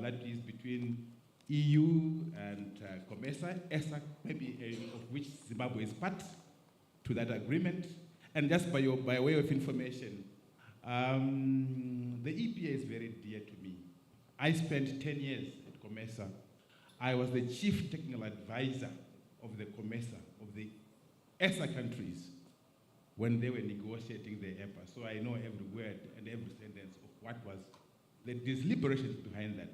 that is between EU and COMESA, ESA, maybe of which Zimbabwe is part to that agreement. And just by way of information, the EPA is very dear to me. I spent 10 years at COMESA. I was the chief technical advisor of the COMESA, of the ESA countries, when they were negotiating the EPA. So I know every word and every sentence of what was the deliberations behind that.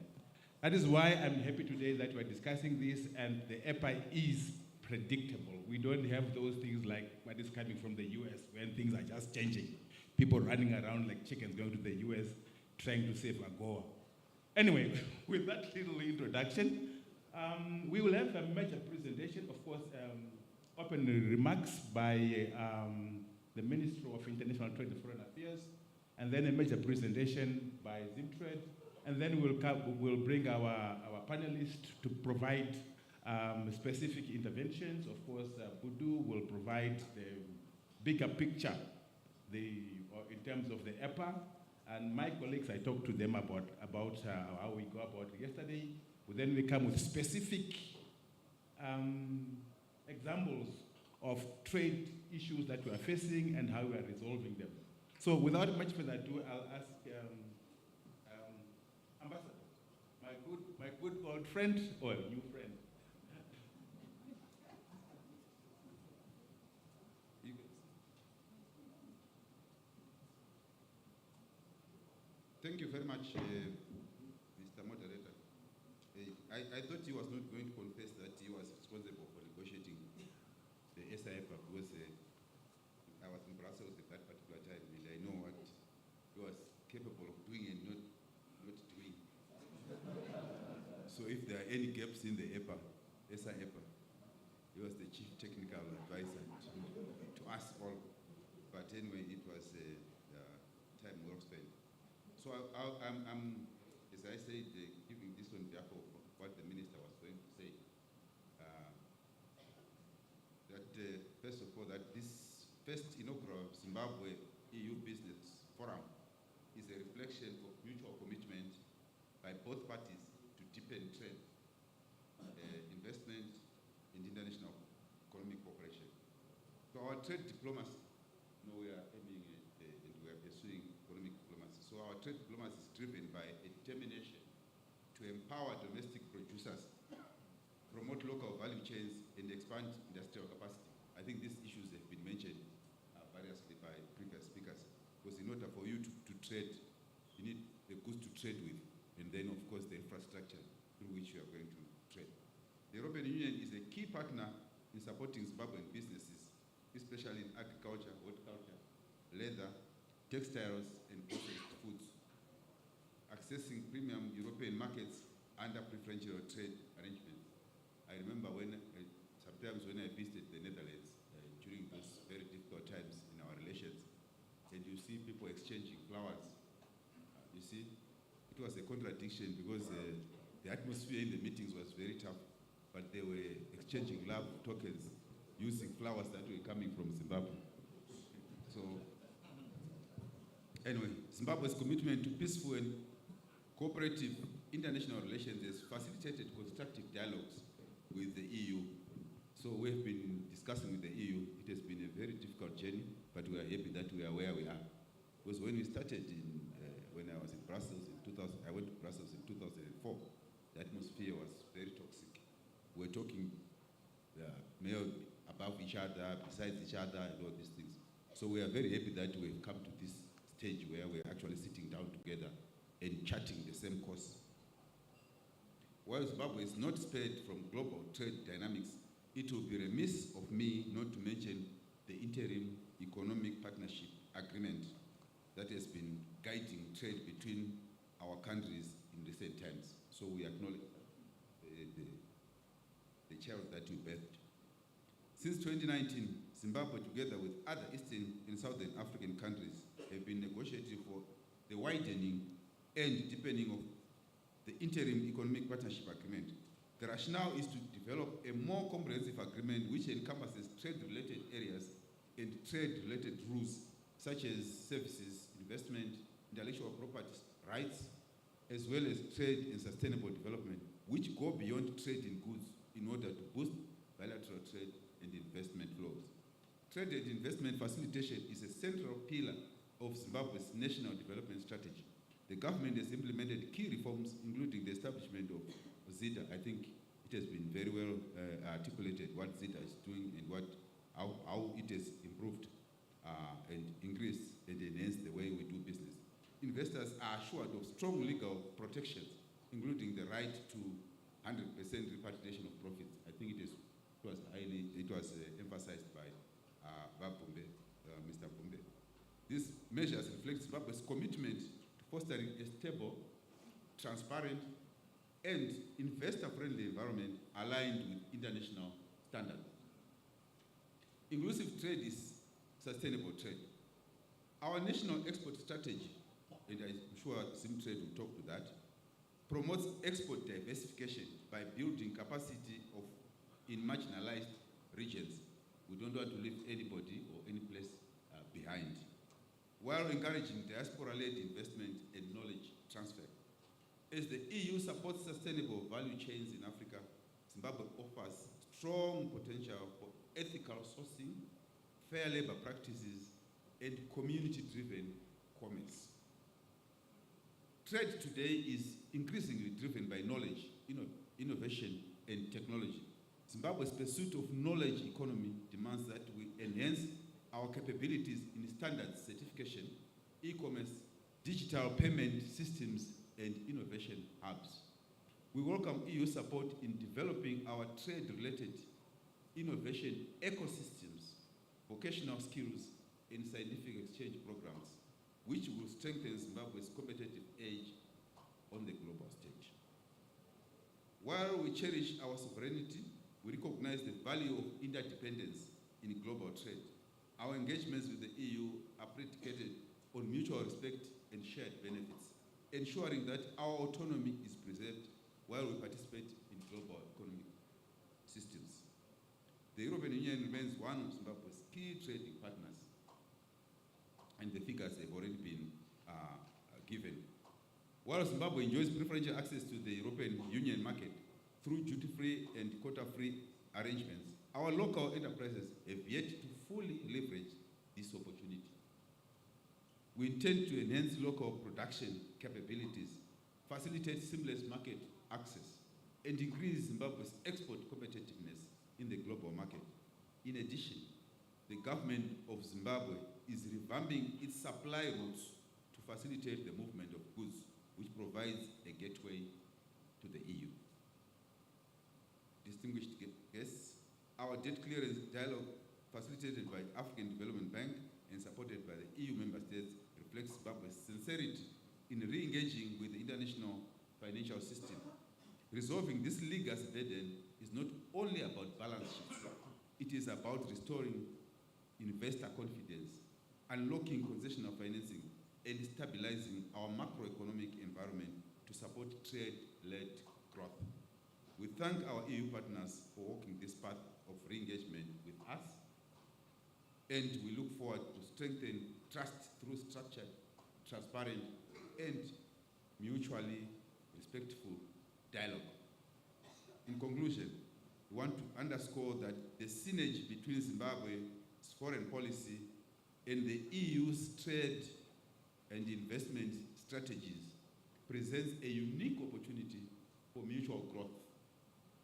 That is why I'm happy today that we're discussing this, and the EPA is predictable. We don't have those things like what is coming from the US, when things are just changing. People running around like chickens going to the US, trying to save AGOA. Anyway, with that little introduction, we will have a major presentation, of course, open remarks by the Minister of International Trade and Foreign Affairs, and then a major presentation by Zimtrade, and then we'll bring our panelists to provide specific interventions. Of course, Budu will provide the bigger picture in terms of the EPA, and my colleagues, I talked to them about how we go about it yesterday. Then we come with specific examples of trade issues that we are facing and how we are resolving them. So without much further ado, I'll ask Ambassador, my good old friend, or new friend. Thank you very much, Mr. Moderator. I thought he was not going to confess that he was responsible for negotiating the SIFA because I was in Brussels at that particular time, and I know what he was capable of doing and not doing. So if there are any gaps in the SIFA, he was the chief technical advisor to us all. But anyway, it was time well spent. So I'm, as I said, giving this on behalf of what the Minister was going to say. That first of all, that this first inaugural Zimbabwe EU Business Forum is a reflection of mutual commitment by both parties to deepen trade, investment, and international economic cooperation. So our trade diplomacy, we are aiming at, and we are pursuing economic diplomacy. So our trade diplomacy is driven by a determination to empower domestic producers, promote local value chains, and expand industrial capacity. I think these issues have been mentioned variously by previous speakers, because in order for you to trade, you need the goods to trade with, and then of course the infrastructure through which you are going to trade. The European Union is a key partner in supporting Zimbabwean businesses, especially in agriculture, horticulture, leather, textiles, and processed foods, accessing premium European markets under preferential trade arrangements. I remember sometimes when I visited the Netherlands during those very difficult times in our relations, and you see people exchanging flowers. You see, it was a contradiction because the atmosphere in the meetings was very tough, but they were exchanging love tokens using flowers that were coming from Zimbabwe. So, anyway, Zimbabwe's commitment to peaceful and cooperative international relations has facilitated constructive dialogues with the EU. So we've been discussing with the EU, it has been a very difficult journey, but we are happy that we are where we are. Because when we started when I was in Brussels in 2000, I went to Brussels in 2004, the atmosphere was very toxic. We were talking above each other, besides each other, and all these things. So we are very happy that we've come to this stage where we're actually sitting down together and charting the same course. While Zimbabwe is not spared from global trade dynamics, it will be remiss of me not to mention the interim economic partnership agreement that has been guiding trade between our countries in recent times. So we acknowledge the child that we birthed. Since 2019, Zimbabwe, together with other Eastern and Southern African countries, have been negotiating for the widening and deepening of the interim economic partnership agreement. The rationale is to develop a more comprehensive agreement which encompasses trade-related areas and trade-related rules such as services, investment, intellectual property rights, as well as trade and sustainable development, which go beyond trade in goods in order to boost bilateral trade and investment flows. Trade and investment facilitation is a central pillar of Zimbabwe's national development strategy. The government has implemented key reforms, including the establishment of Zida. I think it has been very well articulated what Zida is doing and how it has improved and increased and enhanced the way we do business. Investors are assured of strong legal protections, including the right to 100% repatriation of profits. I think it was emphasized by Mr. Bumbe. These measures reflect Zimbabwe's commitment to fostering a stable, transparent, and investor-friendly environment aligned with international standards. Inclusive trade is sustainable trade. Our national export strategy, and I'm sure Zimtrade will talk to that, promotes export diversification by building capacity in marginalized regions. We don't want to leave anybody or any place behind, while encouraging diaspora-led investment and knowledge transfer. As the EU supports sustainable value chains in Africa, Zimbabwe offers strong potential for ethical sourcing, fair labor practices, and community-driven commerce. Trade today is increasingly driven by knowledge, innovation, and technology. Zimbabwe's pursuit of knowledge economy demands that we enhance our capabilities in standards certification, e-commerce, digital payment systems, and innovation hubs. We welcome EU support in developing our trade-related innovation ecosystems, vocational skills, and scientific exchange programs, which will strengthen Zimbabwe's competitive edge on the global stage. While we cherish our sovereignty, we recognize the value of interdependence in global trade. Our engagements with the EU are predicated on mutual respect and shared benefits, ensuring that our autonomy is preserved while we participate in global economic systems. The European Union remains one of Zimbabwe's key trading partners, and the figures have already been given. While Zimbabwe enjoys preferential access to the European Union market through duty-free and quota-free arrangements, our local enterprises have yet to fully leverage this opportunity. We intend to enhance local production capabilities, facilitate seamless market access, and increase Zimbabwe's export competitiveness in the global market. In addition, the government of Zimbabwe is revamping its supply routes to facilitate the movement of goods, which provides a gateway to the EU. Distinguished guests, our debt clearance dialogue, facilitated by African Development Bank and supported by the EU member states, reflects Zimbabwe's sincerity in re-engaging with the international financial system. Resolving this legacy burden is not only about balance sheets, it is about restoring investor confidence, unlocking concessional financing, and stabilizing our macroeconomic environment to support trade-led growth. We thank our EU partners for walking this path of re-engagement with us, and we look forward to strengthen trust through structured, transparent, and mutually respectful dialogue. In conclusion, we want to underscore that the synergy between Zimbabwe's foreign policy and the EU's trade and investment strategies presents a unique opportunity for mutual growth.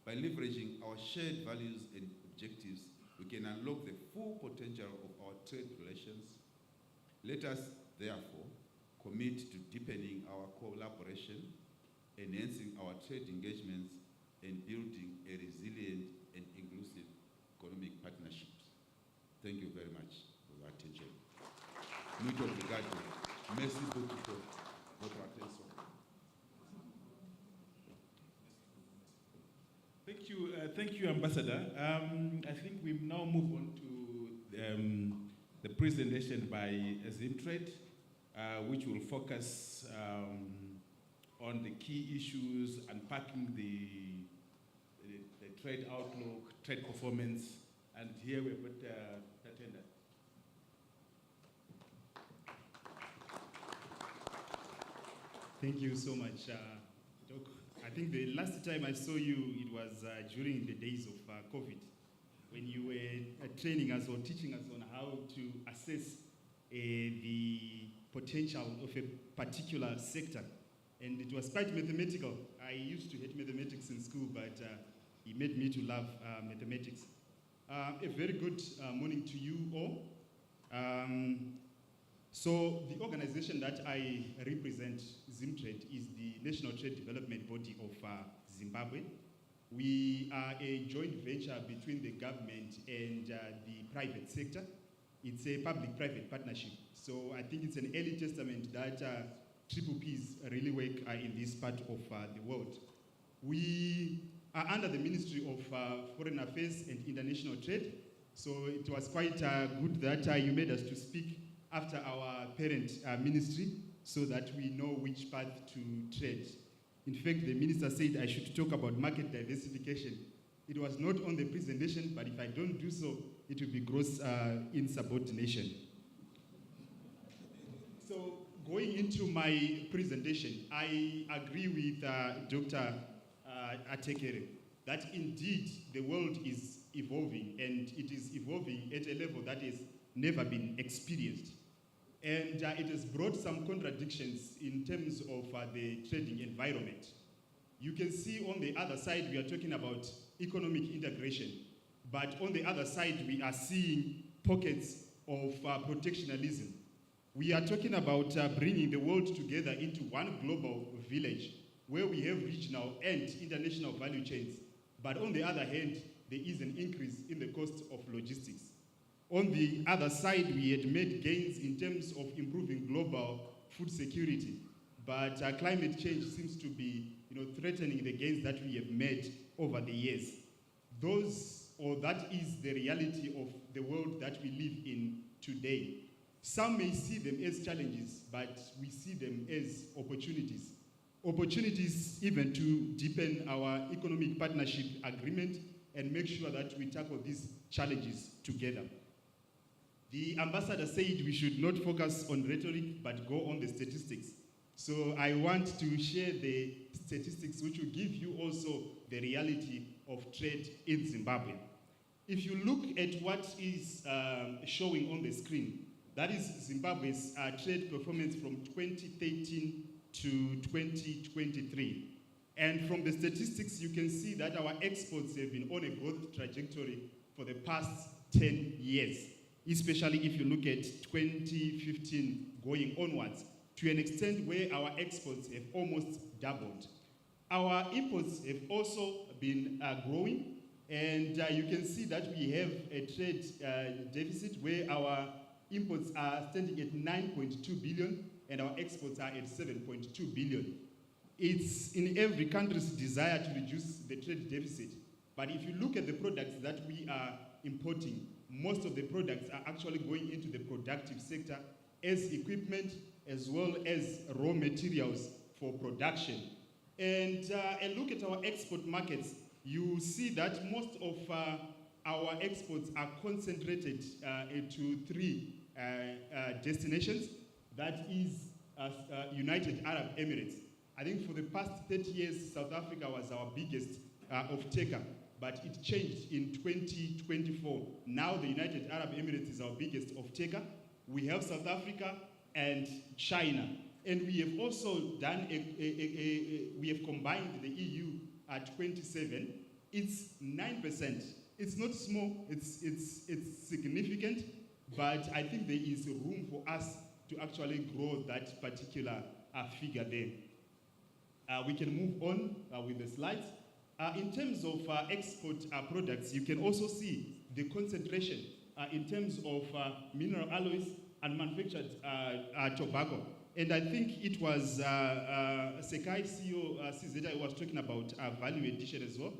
By leveraging our shared values and objectives, we can unlock the full potential of our trade relations. Let us, therefore, commit to deepening our collaboration, enhancing our trade engagements, and building a resilient and inclusive economic partnerships. Thank you very much for your attention. Muito obrigado. Merci beaucoup pour votre attention. Thank you, Ambassador. I think we now move on to the presentation by Zimtrade, which will focus on the key issues, unpacking the trade outlook, trade performance, and here we've got Tatenda. Thank you so much, Doc. I think the last time I saw you, it was during the days of COVID, when you were training us or teaching us on how to assess the potential of a particular sector. And it was quite mathematical. I used to hate mathematics in school, but it made me to love mathematics. A very good morning to you all. So the organization that I represent, Zimtrade, is the National Trade Development Body of Zimbabwe. We are a joint venture between the government and the private sector. It's a public-private partnership. So I think it's an early testament that triple Ps really work in this part of the world. We are under the Ministry of Foreign Affairs and International Trade. So it was quite good that you made us to speak after our parent ministry so that we know which path to tread. In fact, the minister said I should talk about market diversification. It was not on the presentation, but if I don't do so, it will be gross insubordination. So going into my presentation, I agree with Dr. Atekere that indeed the world is evolving, and it is evolving at a level that has never been experienced. And it has brought some contradictions in terms of the trading environment. You can see on the other side, we are talking about economic integration, but on the other side, we are seeing pockets of protectionism. We are talking about bringing the world together into one global village where we have regional and international value chains. But on the other hand, there is an increase in the cost of logistics. On the other side, we had made gains in terms of improving global food security, but climate change seems to be threatening the gains that we have made over the years. That is the reality of the world that we live in today. Some may see them as challenges, but we see them as opportunities. Opportunities even to deepen our economic partnership agreement and make sure that we tackle these challenges together. The ambassador said we should not focus on rhetoric, but go on the statistics. So I want to share the statistics which will give you also the reality of trade in Zimbabwe. If you look at what is showing on the screen, that is Zimbabwe's trade performance from 2013 to 2023. And from the statistics, you can see that our exports have been on a growth trajectory for the past 10 years. Especially if you look at 2015 going onwards, to an extent where our exports have almost doubled. Our imports have also been growing, and you can see that we have a trade deficit where our imports are standing at 9.2 billion and our exports are at 7.2 billion. It's in every country's desire to reduce the trade deficit, but if you look at the products that we are importing, most of the products are actually going into the productive sector as equipment as well as raw materials for production. And a look at our export markets, you see that most of our exports are concentrated into three destinations. That is United Arab Emirates. I think for the past 30 years, South Africa was our biggest off-taker. but it changed in 2024. Now the United Arab Emirates is our biggest off-taker. We have South Africa and China. And we have also done, we have combined the EU at 27. It's 9%. It's not small, it's significant, but I think there is room for us to actually grow that particular figure there. We can move on with the slides. In terms of export products, you can also see the concentration in terms of mineral alloys and manufactured tobacco. And I think it was Sekai CEO Zida was talking about value addition as well.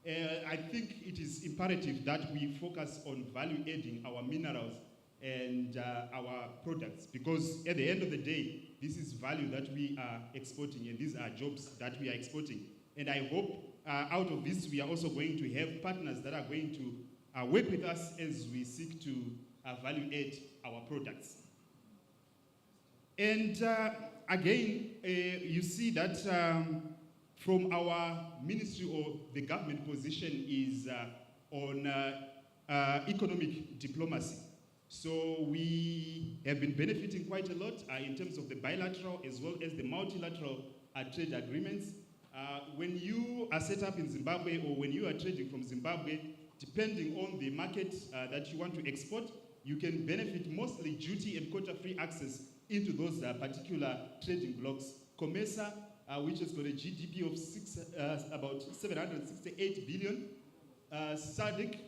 I think it is imperative that we focus on value adding our minerals and our products, because at the end of the day, this is value that we are exporting, and these are jobs that we are exporting. And I hope out of this, we are also going to have partners that are going to work with us as we seek to value add our products. And again, you see that from our ministry, or the government position is on economic diplomacy. So we have been benefiting quite a lot in terms of the bilateral as well as the multilateral trade agreements. When you are set up in Zimbabwe, or when you are trading from Zimbabwe, depending on the market that you want to export, you can benefit mostly duty and quota-free access into those particular trading blocks. COMESA, which has got a GDP of about 768 billion. SADC,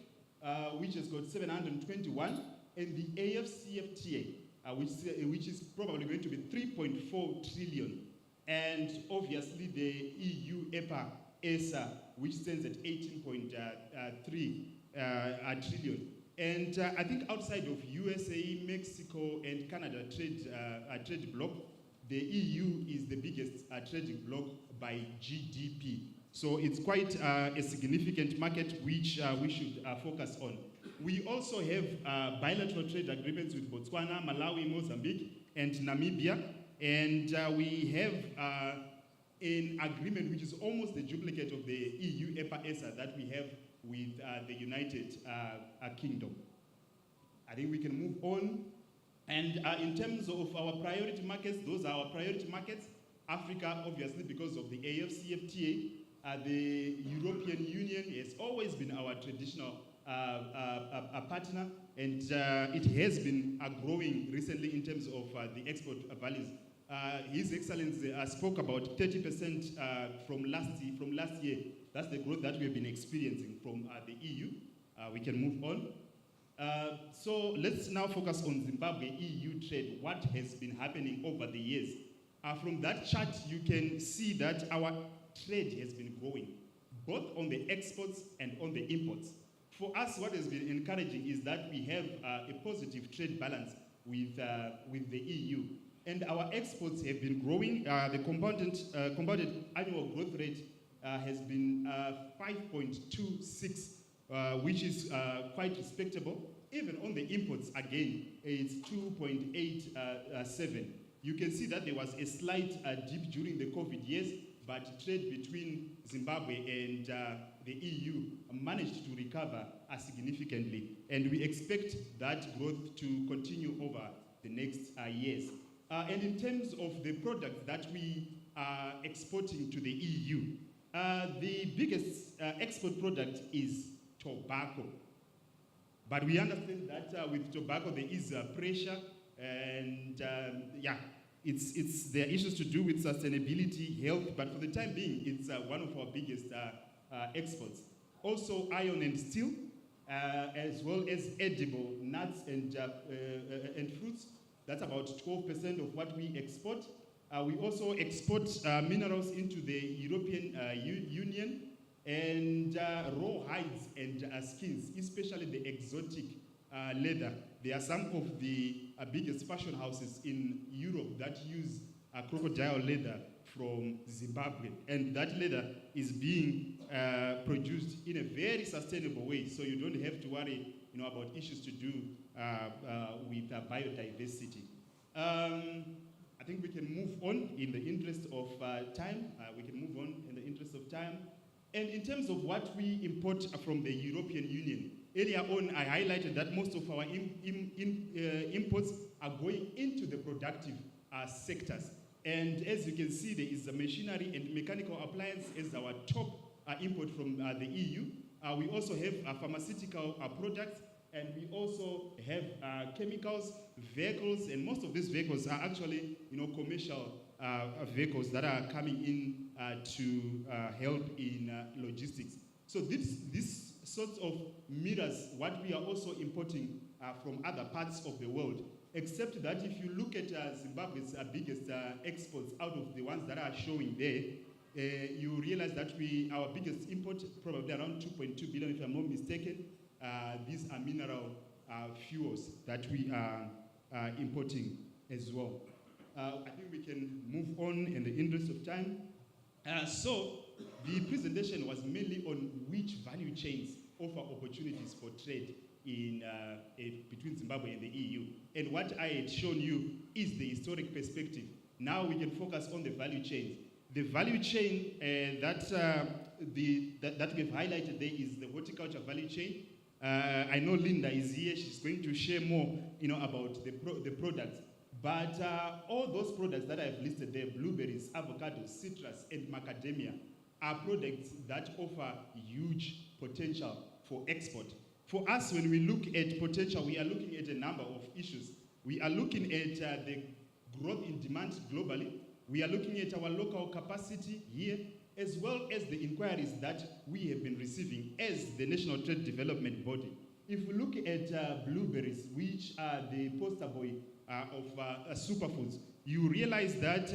which has got 721, and the AFCFTA, which is probably going to be 3.4 trillion. And obviously the EU EPA-ESA, which stands at 18.3 trillion. And I think outside of USA, Mexico, and Canada trade bloc, the EU is the biggest trading bloc by GDP. So it's quite a significant market which we should focus on. We also have bilateral trade agreements with Botswana, Malawi, Mozambique, and Namibia. And we have an agreement which is almost the duplicate of the EU EPA-ESA that we have with the United Kingdom. I think we can move on. And in terms of our priority markets, those are our priority markets. Africa, obviously, because of the AFCFTA. The European Union has always been our traditional partner, and it has been growing recently in terms of the export values. His Excellency spoke about 30% from last year. That's the growth that we have been experiencing from the EU. We can move on. So let's now focus on Zimbabwe-EU trade, what has been happening over the years. From that chart, you can see that our trade has been growing, both on the exports and on the imports. For us, what has been encouraging is that we have a positive trade balance with the EU. And our exports have been growing. The compounded annual growth rate has been 5.26, which is quite respectable. Even on the imports, again, it's 2.87. You can see that there was a slight dip during the COVID years, but trade between Zimbabwe and the EU managed to recover significantly. And we expect that growth to continue over the next years. And in terms of the products that we are exporting to the EU, the biggest export product is tobacco. But we understand that with tobacco there is pressure, and there are issues to do with sustainability, health, but for the time being, it's one of our biggest exports. Also iron and steel, as well as edible nuts and fruits. That's about 12% of what we export. We also export minerals into the European Union, and raw hides and skins, especially the exotic leather. There are some of the biggest fashion houses in Europe that use crocodile leather from Zimbabwe, and that leather is being produced in a very sustainable way, so you don't have to worry, about issues to do with biodiversity. I think we can move on in the interest of time. We can move on in the interest of time. And in terms of what we import from the European Union, earlier on I highlighted that most of our imports are going into the productive sectors. And as you can see, there is a machinery and mechanical appliance as our top import from the EU. We also have pharmaceutical products, and we also have chemicals, vehicles, and most of these vehicles are actually, commercial vehicles that are coming in to help in logistics. So this sort of mirrors what we are also importing from other parts of the world, except that if you look at Zimbabwe's biggest exports out of the ones that are showing there, you realize that our biggest import, probably around 2.2 billion, if I'm not mistaken, these are mineral fuels that we are importing as well. I think we can move on in the interest of time. So the presentation was mainly on which value chains offer opportunities for trade between Zimbabwe and the EU. And what I had shown you is the historic perspective. Now we can focus on the value chains. The value chain that we've highlighted there is the horticulture value chain. I know Linda is here. She's going to share more, about the products. But all those products that I've listed there, blueberries, avocados, citrus, and macadamia, are products that offer huge potential for export. For us, when we look at potential, we are looking at a number of issues. We are looking at the growth in demand globally. We are looking at our local capacity here, as well as the inquiries that we have been receiving as the National Trade Development Body. If we look at blueberries, which are the poster boy of superfoods, you realize that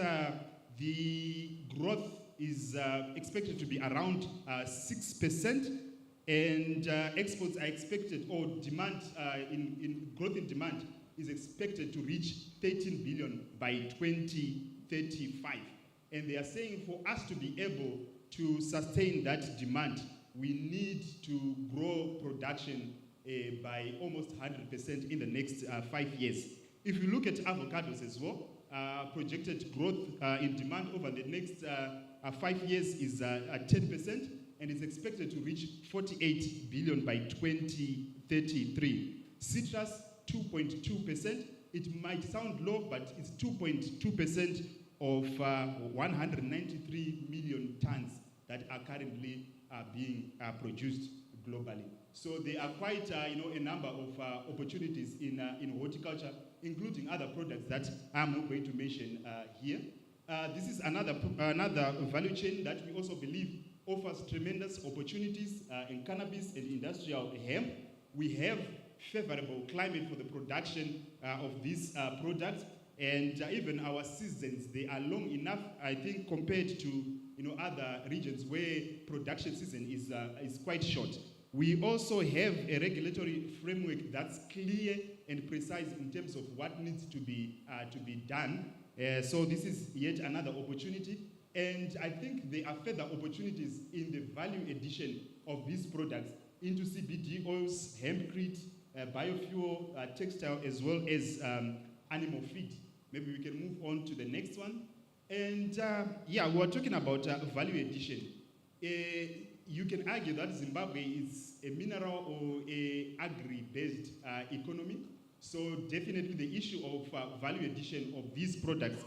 the growth is expected to be around 6%, and exports are expected, or demand in growth in demand is expected to reach 13 billion by 2035. And they are saying for us to be able to sustain that demand, we need to grow production by almost 100% in the next 5 years. If you look at avocados as well, projected growth in demand over the next 5 years is 10%, and is expected to reach 48 billion by 2033. Citrus, 2.2%. It might sound low, but it's 2.2% of 193 million tons that are currently being produced globally. So there are quite a number of opportunities in horticulture, including other products that I'm not going to mention here. This is another value chain that we also believe offers tremendous opportunities in cannabis and industrial hemp. We have favorable climate for the production of these products, and even our seasons, they are long enough, I think, compared to other regions where production season is quite short. We also have a regulatory framework that's clear and precise in terms of what needs to be done. So this is yet another opportunity. And I think there are further opportunities in the value addition of these products into CBD oils, hempcrete, biofuel, textile, as well as animal feed. Maybe we can move on to the next one. And we're talking about value addition. You can argue that Zimbabwe is a mineral or a agri-based economy. So definitely the issue of value addition of these products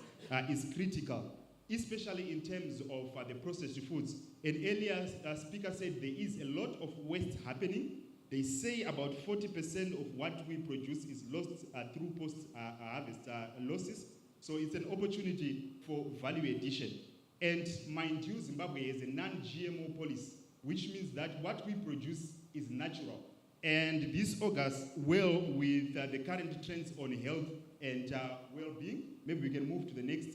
is critical, especially in terms of the processed foods. An earlier speaker said there is a lot of waste happening. They say about 40% of what we produce is lost through post-harvest losses. So it's an opportunity for value addition. And mind you, Zimbabwe has a non-GMO policy, which means that what we produce is natural. And this augurs well with the current trends on health and well-being. Maybe we can move to the next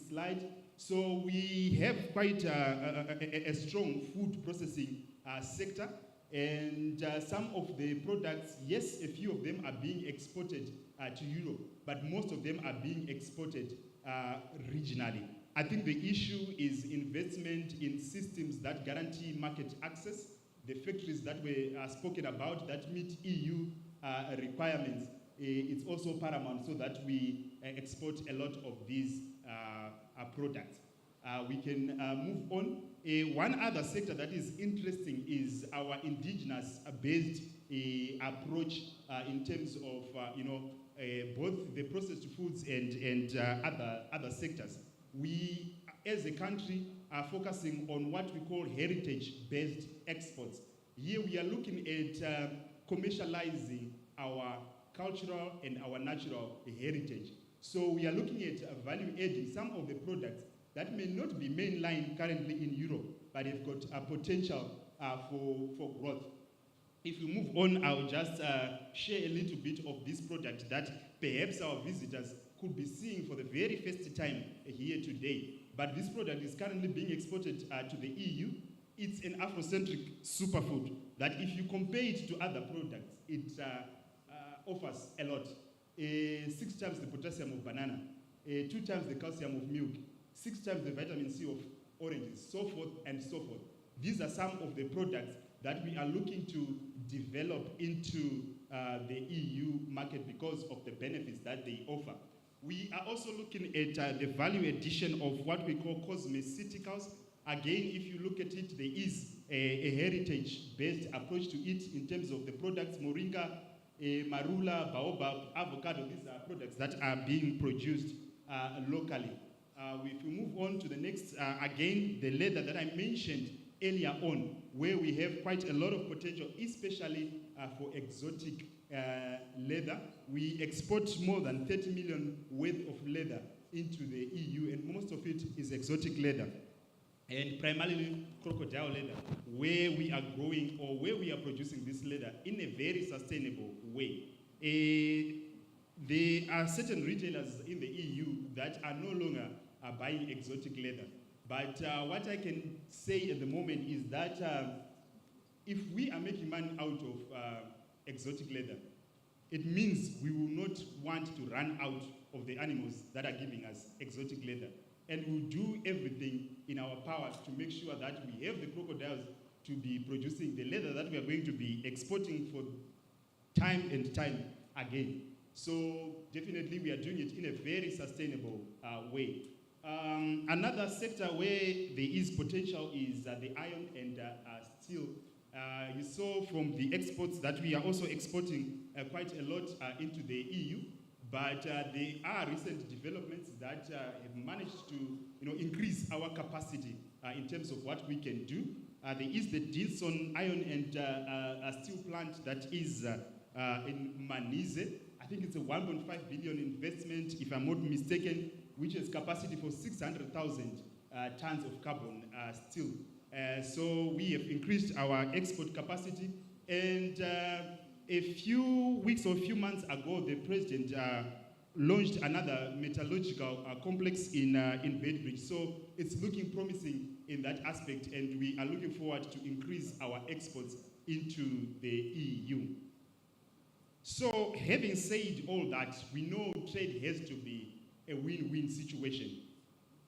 slide. So we have quite a strong food processing sector. And some of the products, yes, a few of them are being exported to Europe, but most of them are being exported regionally. I think the issue is investment in systems that guarantee market access, the factories that were spoken about that meet EU requirements. It's also paramount so that we export a lot of these products. We can move on. One other sector that is interesting is our indigenous-based approach in terms of, both the processed foods and other sectors. We, as a country, are focusing on what we call heritage-based exports. Here we are looking at commercializing our cultural and our natural heritage. So we are looking at value-adding some of the products that may not be mainline currently in Europe, but have got a potential for growth. If we move on, I'll just share a little bit of this product that perhaps our visitors could be seeing for the very first time here today. But this product is currently being exported to the EU. It's an Afrocentric superfood that if you compare it to other products, it offers a lot. 6 times the potassium of banana, 2 times the calcium of milk, 6 times the vitamin C of oranges, so forth and so forth. These are some of the products that we are looking to develop into the EU market because of the benefits that they offer. We are also looking at the value addition of what we call cosmeceuticals. Again, if you look at it, there is a heritage-based approach to it in terms of the products, moringa, marula, baobab, avocado. These are products that are being produced locally. If we move on to the next, again, the leather that I mentioned earlier on, where we have quite a lot of potential, especially for exotic leather. We export more than 30 million worth of leather into the EU, and most of it is exotic leather, and primarily crocodile leather, where we are growing or where we are producing this leather in a very sustainable way. There are certain retailers in the EU that are no longer buying exotic leather. But what I can say at the moment is that if we are making money out of exotic leather, it means we will not want to run out of the animals that are giving us exotic leather. And we'll do everything in our power to make sure that we have the crocodiles to be producing the leather that we are going to be exporting for time and time again. So definitely we are doing it in a very sustainable way. Another sector where there is potential is the iron and steel. You saw from the exports that we are also exporting quite a lot into the EU, but there are recent developments that have managed to increase our capacity in terms of what we can do. There is the Dilson iron and steel plant that is in Manise. I think it's a 1.5 billion investment, if I'm not mistaken, which has capacity for 600,000 tons of carbon steel. So we have increased our export capacity, and a few weeks or a few months ago, the president launched another metallurgical complex in Bedbridge. So it's looking promising in that aspect, and we are looking forward to increase our exports into the EU. So having said all that, we know trade has to be a win-win situation.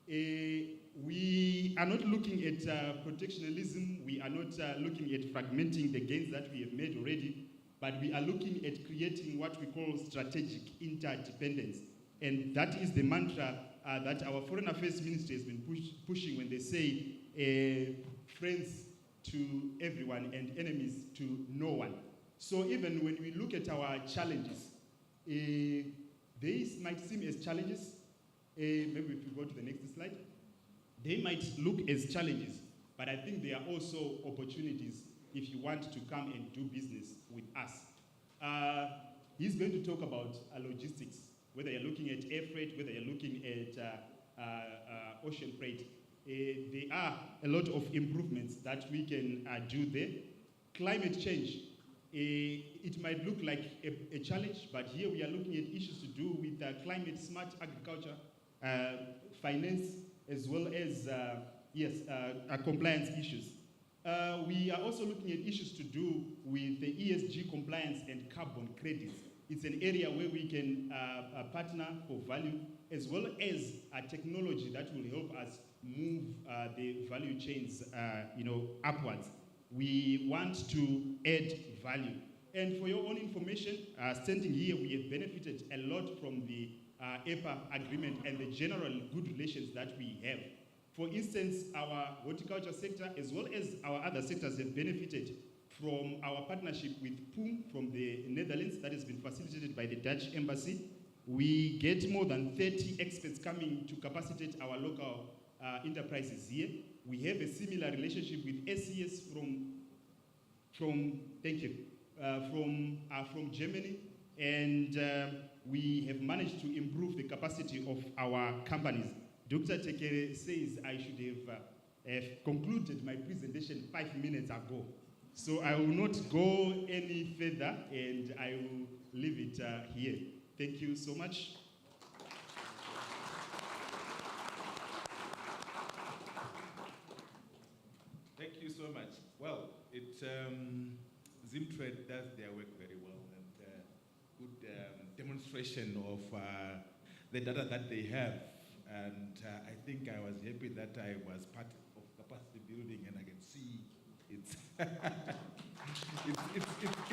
We are not looking at protectionism. We are not looking at fragmenting the gains that we have made already, but we are looking at creating what we call strategic interdependence. And that is the mantra that our Foreign Affairs Ministry has been pushing when they say friends to everyone and enemies to no one. So even when we look at our challenges, these might seem as challenges. Maybe if we go to the next slide. They might look as challenges, but I think they are also opportunities if you want to come and do business with us. He's going to talk about logistics, whether you're looking at air freight, whether you're looking at ocean freight. There are a lot of improvements that we can do there. Climate change. It might look like a challenge, but here we are looking at issues to do with climate smart agriculture, finance, as well as compliance issues. We are also looking at issues to do with the ESG compliance and carbon credits. It's an area where we can partner for value, as well as technology that will help us move the value chains upwards. We want to add value. And for your own information, standing here, we have benefited a lot from the EPA agreement and the general good relations that we have. For instance, our horticulture sector, as well as our other sectors, have benefited from our partnership with POOM from the Netherlands that has been facilitated by the Dutch Embassy. We get more than 30 experts coming to capacitate our local enterprises here. We have a similar relationship with SES from Germany, and we have managed to improve the capacity of our companies. Dr. Tekere says I should have concluded my presentation 5 minutes ago. So I will not go any further, and I will leave it here. Thank you so much. Thank you so much. Well, Zimtrade does their work very well, and good demonstration of the data that they have. And I think I was happy that I was part of capacity building, and I can see it's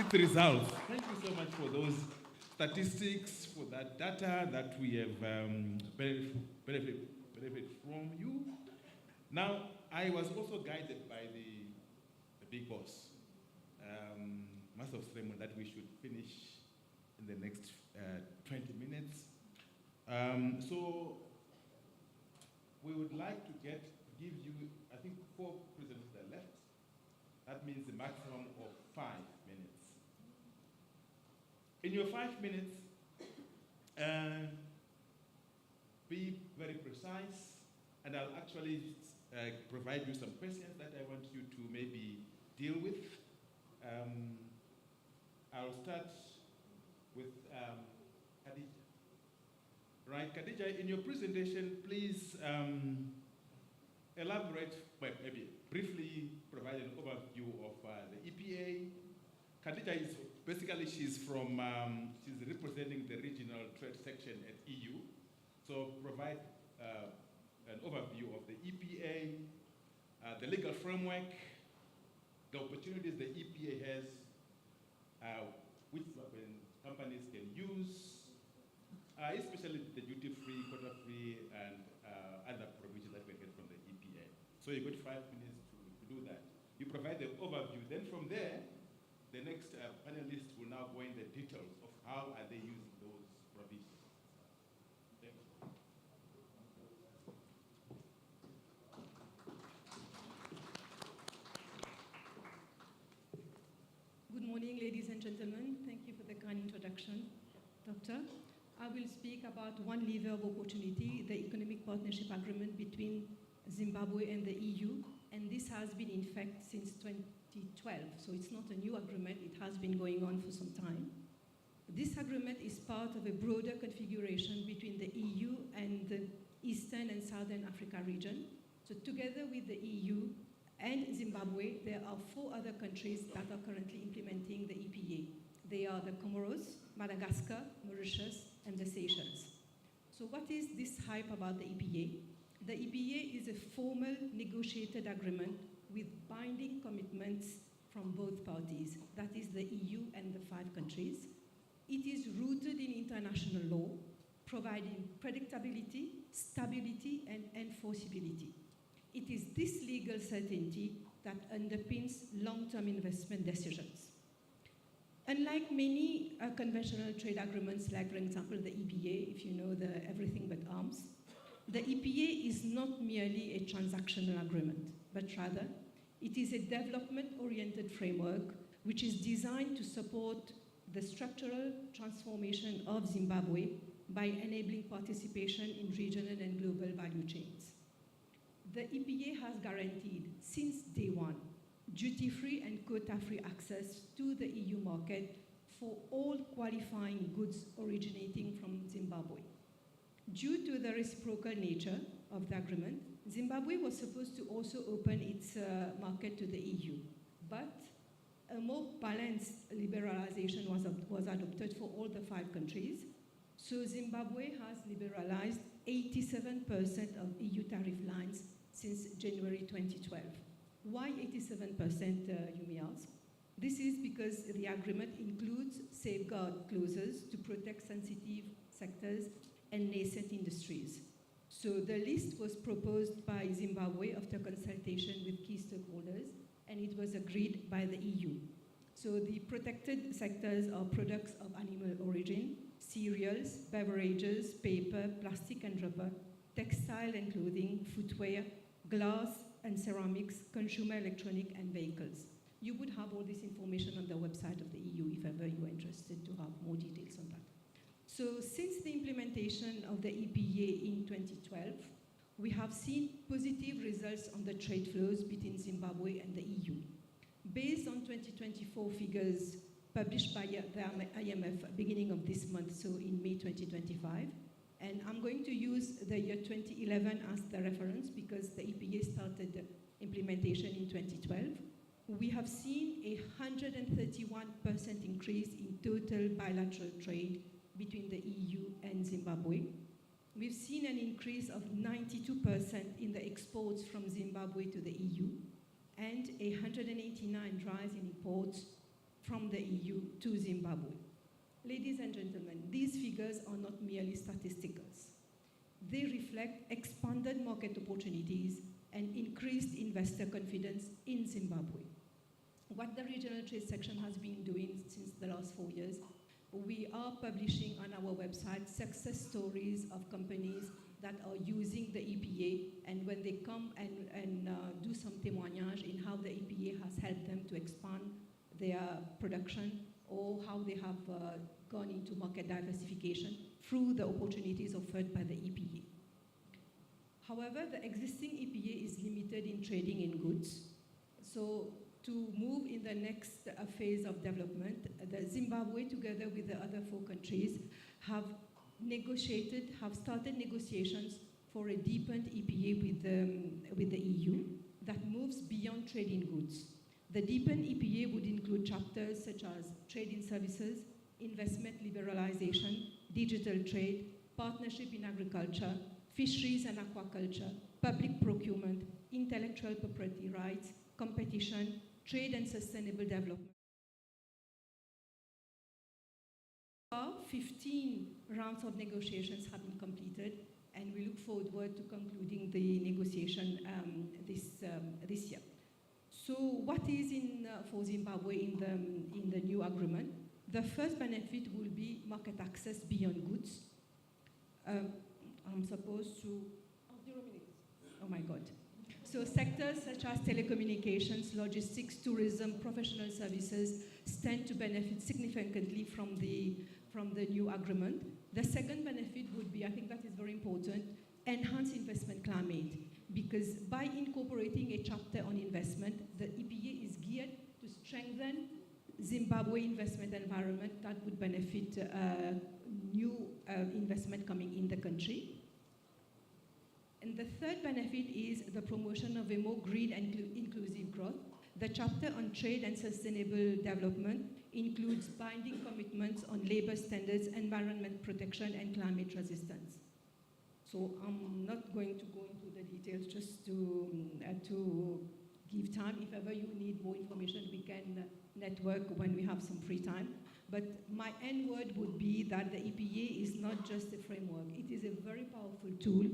it results. Thank you so much for those statistics, for that data that we have benefit from you. Now, I was also guided by the big boss, Master of Ceremony, that we should finish in the next 20 minutes. So we would like to give you, I think, 4 presenters that are left. That means a maximum of 5 minutes. In your 5 minutes, be very precise, and I'll actually provide you some questions that I want you to maybe deal with. I'll start with Khadija. Right, Khadija, in your presentation, please elaborate, well, maybe briefly provide an overview of the EPA. Khadija is basically, she's representing the regional trade section at EU. So provide an overview of the EPA, the legal framework, the opportunities the EPA has, which companies can use, especially the duty-free, quota-free, and other provisions that we get from the EPA. So you've got 5 minutes to do that. You provide the overview. Then from there, the next panelists will now go in the details of how are they using those provisions. Thank you. Good morning, ladies and gentlemen. Thank you for the kind introduction, Doctor. I will speak about one lever of opportunity, the Economic Partnership Agreement between Zimbabwe and the EU, and this has been in fact since 2012, so it's not a new agreement, it has been going on for some time. This agreement is part of a broader configuration between the EU and the Eastern and Southern Africa region. So together with the EU and Zimbabwe, there are 4 other countries that are currently implementing the EPA. They are the Comoros, Madagascar, Mauritius, and the Seychelles. So what is this hype about the EPA? The EPA is a formal negotiated agreement with binding commitments from both parties, that is the EU and the 5 countries. It is rooted in international law, providing predictability, stability, and enforceability. It is this legal certainty that underpins long-term investment decisions. Unlike many conventional trade agreements, like, for example, the EPA, if you know the everything but arms, the EPA is not merely a transactional agreement, but rather it is a development-oriented framework which is designed to support the structural transformation of Zimbabwe by enabling participation in regional and global value chains. The EPA has guaranteed, since day one, duty-free and quota-free access to the EU market for all qualifying goods originating from Zimbabwe. Due to the reciprocal nature of the agreement, Zimbabwe was supposed to also open its market to the EU, but a more balanced liberalization was adopted for all the 5 countries. So Zimbabwe has liberalized 87% of EU tariff lines since January 2012. Why 87%, you may ask? This is because the agreement includes safeguard clauses to protect sensitive sectors and nascent industries. So the list was proposed by Zimbabwe after consultation with key stakeholders, and it was agreed by the EU. So the protected sectors are products of animal origin, cereals, beverages, paper, plastic and rubber, textile and clothing, footwear, glass and ceramics, consumer electronic and vehicles. You would have all this information on the website of the EU if ever you are interested to have more details on that. So since the implementation of the EPA in 2012, we have seen positive results on the trade flows between Zimbabwe and the EU. Based on 2024 figures published by the IMF beginning of this month, so in May 2025, and I'm going to use the year 2011 as the reference because the EPA started implementation in 2012. We have seen a 131% increase in total bilateral trade between the EU and Zimbabwe. We've seen an increase of 92% in the exports from Zimbabwe to the EU and a 189 rise in imports from the EU to Zimbabwe. Ladies and gentlemen, these figures are not merely statisticals. They reflect expanded market opportunities and increased investor confidence in Zimbabwe. What the regional trade section has been doing since the last 4 years, we are publishing on our website success stories of companies that are using the EPA, and when they come and do some témoignage in how the EPA has helped them to expand their production or how they have gone into market diversification through the opportunities offered by the EPA. However, the existing EPA is limited in trading in goods. So to move in the next phase of development, the Zimbabwe, together with the other 4 countries, have started negotiations for a deepened EPA with the EU that moves beyond trade in goods. The deepened EPA would include chapters such as trade in services, investment liberalization, digital trade, partnership in agriculture, fisheries and aquaculture, public procurement, intellectual property rights, competition, trade and sustainable development. 15 rounds of negotiations have been completed, and we look forward to concluding the negotiation this year. So what is in for Zimbabwe in the new agreement? The first benefit will be market access beyond goods. I'm supposed to, 0 minutes. Oh my God. So sectors such as telecommunications, logistics, tourism, professional services stand to benefit significantly from the new agreement. The second benefit would be, I think that is very important, enhanced investment climate. Because by incorporating a chapter on investment, the EPA is geared to strengthen Zimbabwe investment environment that would benefit new investment coming in the country. And the third benefit is the promotion of a more green and inclusive growth. The chapter on trade and sustainable development includes binding commitments on labor standards, environment protection, and climate resistance. So I'm not going to go into the details, just to give time. If ever you need more information, we can network when we have some free time. But my end word would be that the EPA is not just a framework. It is a very powerful tool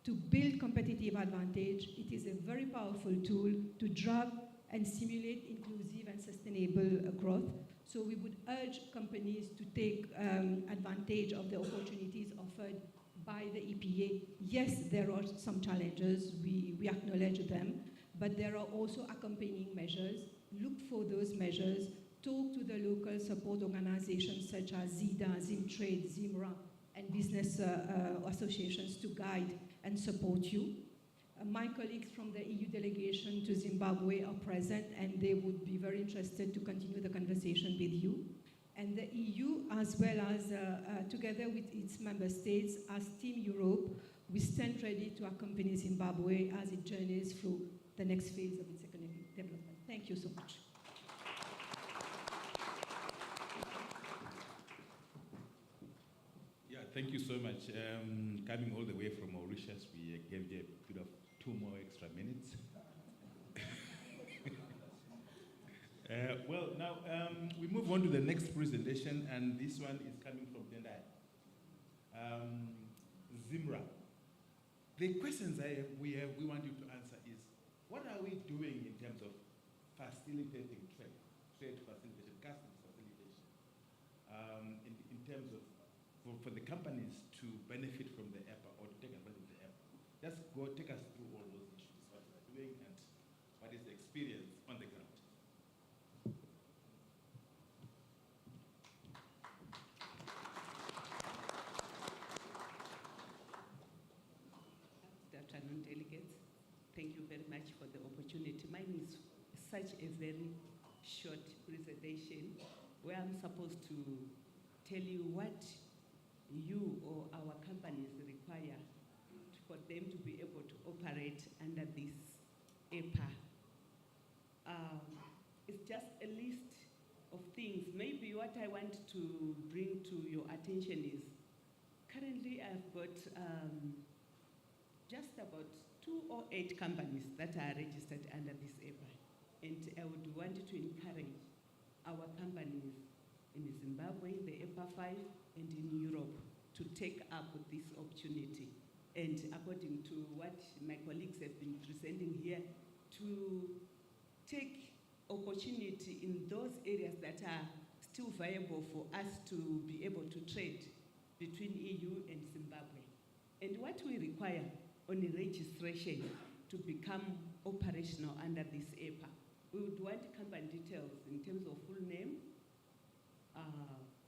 to build competitive advantage. It is a very powerful tool to drive and stimulate inclusive and sustainable growth. So we would urge companies to take advantage of the opportunities offered by the EPA. Yes, there are some challenges, we acknowledge them, but there are also accompanying measures. Look for those measures, talk to the local support organizations such as Zida, Zimtrade, Zimra, and business associations to guide and support you. My colleagues from the EU delegation to Zimbabwe are present, and they would be very interested to continue the conversation with you. And the EU, as well as together with its member states, as Team Europe, we stand ready to accompany Zimbabwe as it journeys through the next phase of its economic development. Thank you so much. Yeah, thank you so much. Coming all the way from Mauritius, we gave you a bit of 2 more extra minutes. Well, now we move on to the next presentation, and this one is coming from Tendai. Zimra. the questions we want you to answer is, what are we doing in terms of facilitating trade facilitation, customs facilitation, in terms of for the companies to benefit from the EPA or to take advantage of the EPA? Just take us through all those issues, what we are doing and what is the experience on the ground. Good afternoon, delegates. Thank you very much for the opportunity. Mine is such a very short presentation where I'm supposed to tell you what you or our companies require for them to be able to operate under this EPA. It's just a list of things. Maybe what I want to bring to your attention is, currently I've got just about 2 or 8 companies that are registered under this EPA. And I would want to encourage our companies in Zimbabwe, the EPA 5, and in Europe to take up this opportunity. And according to what my colleagues have been presenting here, to take opportunity in those areas that are still viable for us to be able to trade between EU and Zimbabwe. And what we require on the registration to become operational under this EPA, we would want company details in terms of full name,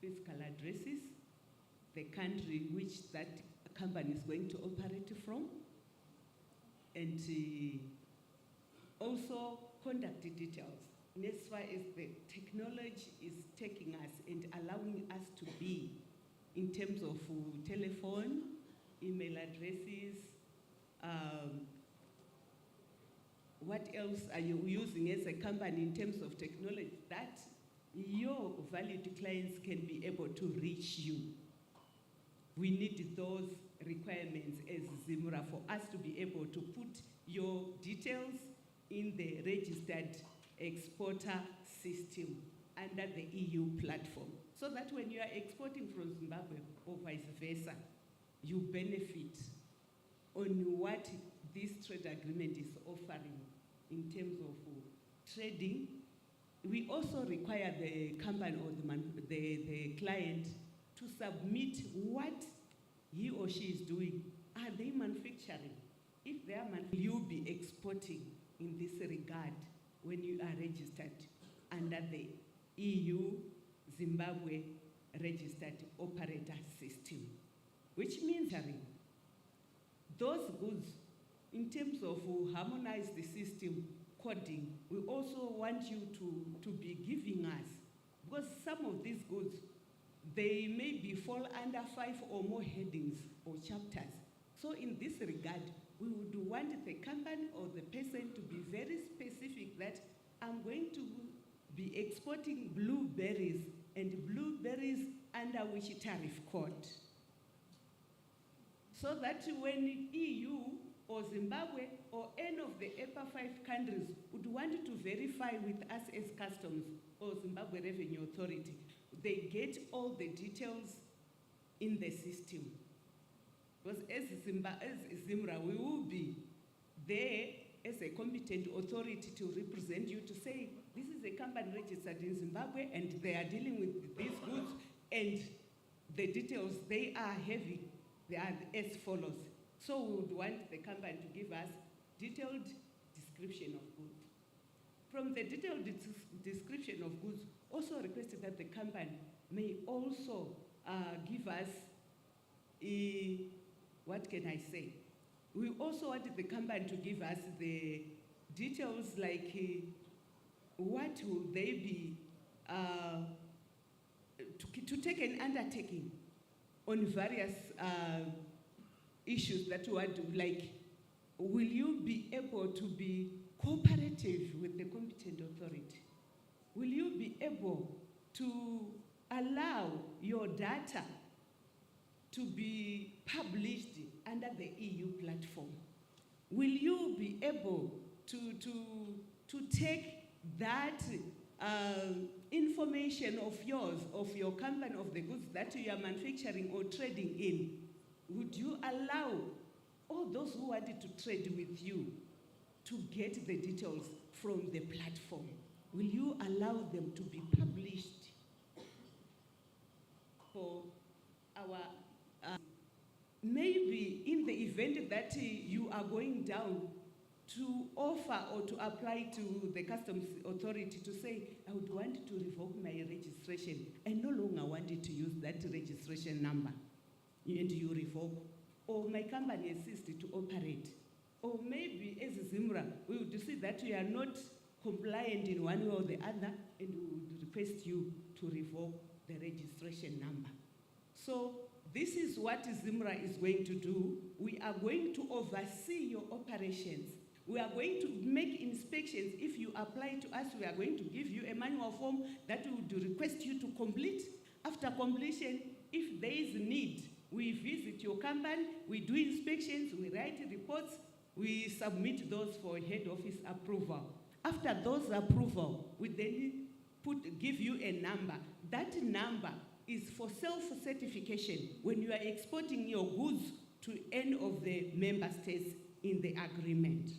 physical addresses, the country which that company is going to operate from, and also contact details. And as far as the technology is taking us and allowing us to be in terms of telephone, email addresses, what else are you using as a company in terms of technology that your valued clients can be able to reach you? We need those requirements as ZIMRA for us to be able to put your details in the registered exporter system under the EU platform, so that when you are exporting from Zimbabwe or vice versa, you benefit on what this trade agreement is offering in terms of trading. We also require the company or the client to submit what he or she is doing. Are they manufacturing? If they are manufacturing, you'll be exporting in this regard when you are registered under the EU Zimbabwe registered operator system, which means those goods, in terms of harmonize the system coding, we also want you to be giving us, because some of these goods, they maybe fall under 5 or more headings or chapters. So in this regard, we would want the company or the person to be very specific that I'm going to be exporting blueberries, and blueberries under which tariff code. So that when EU or Zimbabwe or any of the EPA 5 countries would want to verify with us as customs or Zimbabwe Revenue Authority, they get all the details in the system. Because as ZIMRA, we will be there as a competent authority to represent you, to say, this is a company registered in Zimbabwe and they are dealing with these goods, and the details they are having, they are as follows. So we would want the company to give us detailed description of goods. From the detailed description of goods, also requested that the company may also give us what can I say? We also wanted the company to give us the details like what will they be, to take an undertaking on various issues that we want to, like, will you be able to be cooperative with the competent authority? Will you be able to allow your data to be published under the EU platform? Will you be able to take that information of yours, of your company, of the goods that you are manufacturing or trading in? Would you allow all those who wanted to trade with you to get the details from the platform, will you allow them to be published for our, maybe in the event that you are going down, to offer or to apply to the customs authority to say, I would want to revoke my registration. I no longer wanted to use that registration number. And you revoke. Or my company has ceased to operate. Or maybe as Zimra, we would see that you are not compliant in one way or the other, and we would request you to revoke the registration number. So this is what Zimra is going to do. We are going to oversee your operations. We are going to make inspections. If you apply to us, we are going to give you a manual form that we would request you to complete. After completion, if there is need, we visit your company, we do inspections, we write reports, we submit those for head office approval. After those approval, we then give you a number. That number is for self-certification when you are exporting your goods to any of the member states in the agreement.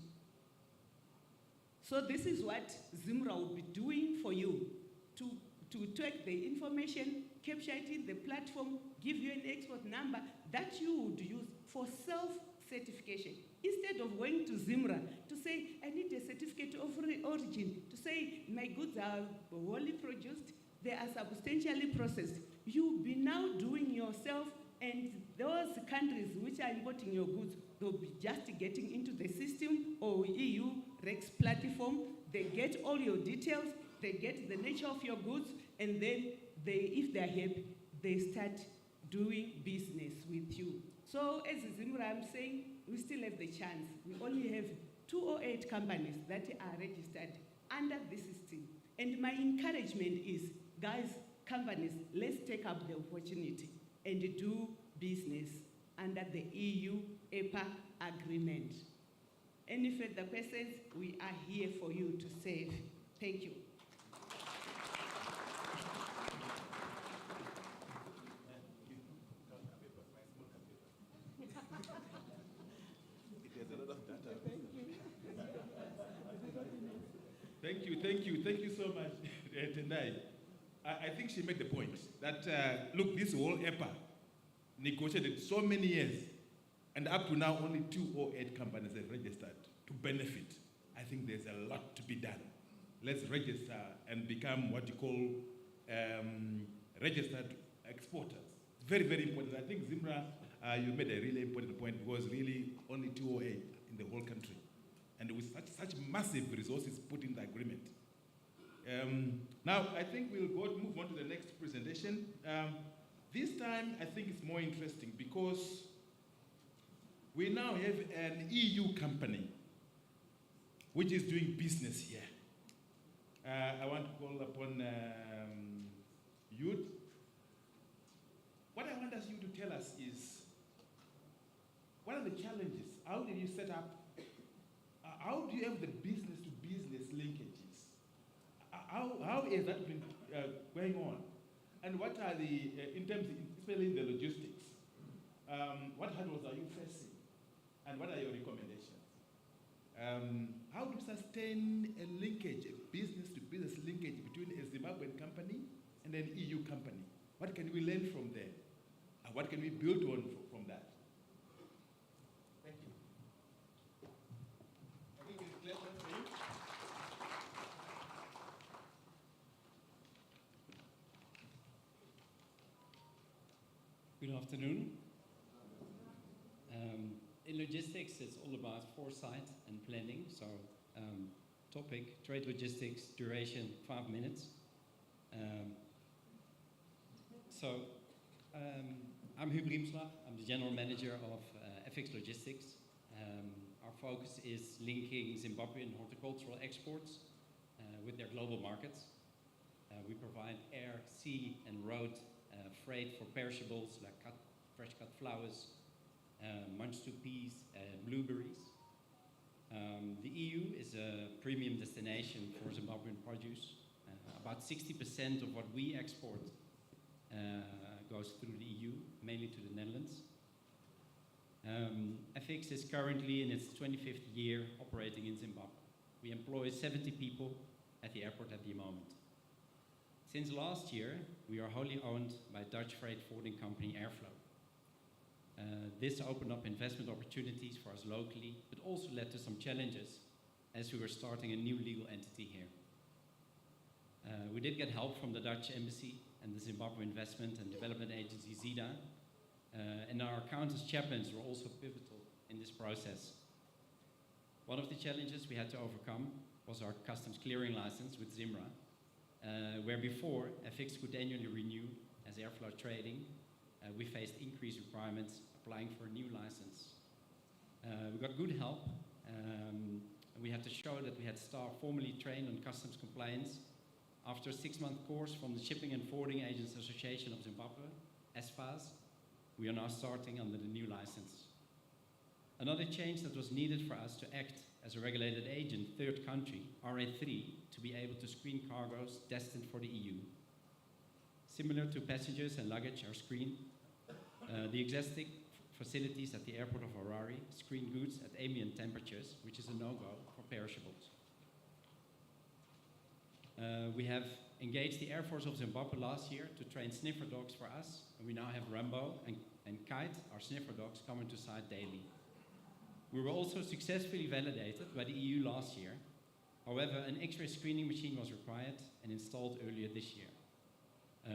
So this is what Zimra will be doing for you, to take the information, capture it in the platform, give you an export number that you would use for self-certification. Instead of going to Zimra to say, I need a certificate of origin, to say my goods are wholly produced, they are substantially processed. You'll be now doing yourself, and those countries which are importing your goods, they'll be just getting into the system or EU Rex platform. They get all your details, they get the nature of your goods, and then if they're happy, they start doing business with you. So as Zimra, I'm saying, we still have the chance. We only have 208 companies that are registered under this system. And my encouragement is, guys, companies, let's take up the opportunity and do business under the EU EPA agreement. Any further questions? We are here for you to serve. Thank you. Thank you so much, Tendai. I think she made the point that, look, this whole EPA negotiated so many years, and up to now only 208 companies have registered to benefit. I think there's a lot to be done. Let's register and become what you call registered exporters. Very, very important. I think, Zimra, you made a really important point, because really only 208 in the whole country. And with such massive resources put in the agreement. Now, I think we'll move on to the next presentation. This time, I think it's more interesting because we now have an EU company which is doing business here. I want to call upon Youth. What I want you to tell us is, what are the challenges? How did you set up? How do you have the business-to-business linkages? How has that been going on? And what are the, in terms, especially in the logistics, what hurdles are you facing? And what are your recommendations? How do you sustain a linkage, a business-to-business linkage between a Zimbabwean company and an EU company? What can we learn from there? And what can we build on from that? Thank you. I think it's clear for you. Good afternoon. In logistics, it's all about foresight and planning. So, topic, trade logistics, duration, 5 minutes. I'm Huub Riemslag. I'm the general manager of FX Logistics. Our focus is linking Zimbabwean horticultural exports with their global markets. We provide air, sea, and road freight for perishables like fresh cut flowers, munch to peas, blueberries. The EU is a premium destination for Zimbabwean produce. About 60% of what we export goes through the EU, mainly to the Netherlands. FX is currently in its 25th year operating in Zimbabwe. We employ 70 people at the airport at the moment. Since last year, we are wholly owned by Dutch freight forwarding company Airflow. This opened up investment opportunities for us locally, but also led to some challenges as we were starting a new legal entity here. We did get help from the Dutch embassy and the Zimbabwe Investment and Development Agency, Zida, and our accountants chaplains were also pivotal in this process. One of the challenges we had to overcome was our customs clearing license with Zimra, where before FX could annually renew as Airflow Trading, we faced increased requirements applying for a new license. We got good help. We had to show that we had staff formally trained on customs compliance. After a 6-month course from the Shipping and Forwarding Agents Association of Zimbabwe, SFAZ, we are now starting under the new license. Another change that was needed for us to act as a regulated agent, third country, RA3, to be able to screen cargoes destined for the EU. Similar to passengers and luggage are screened, the existing facilities at the airport of Harare screen goods at ambient temperatures, which is a no-go for perishables. We have engaged the Air Force of Zimbabwe last year to train sniffer dogs for us, and we now have Rambo and Kite, our sniffer dogs, coming to site daily. We were also successfully validated by the EU last year. However, an X-ray screening machine was required and installed earlier this year.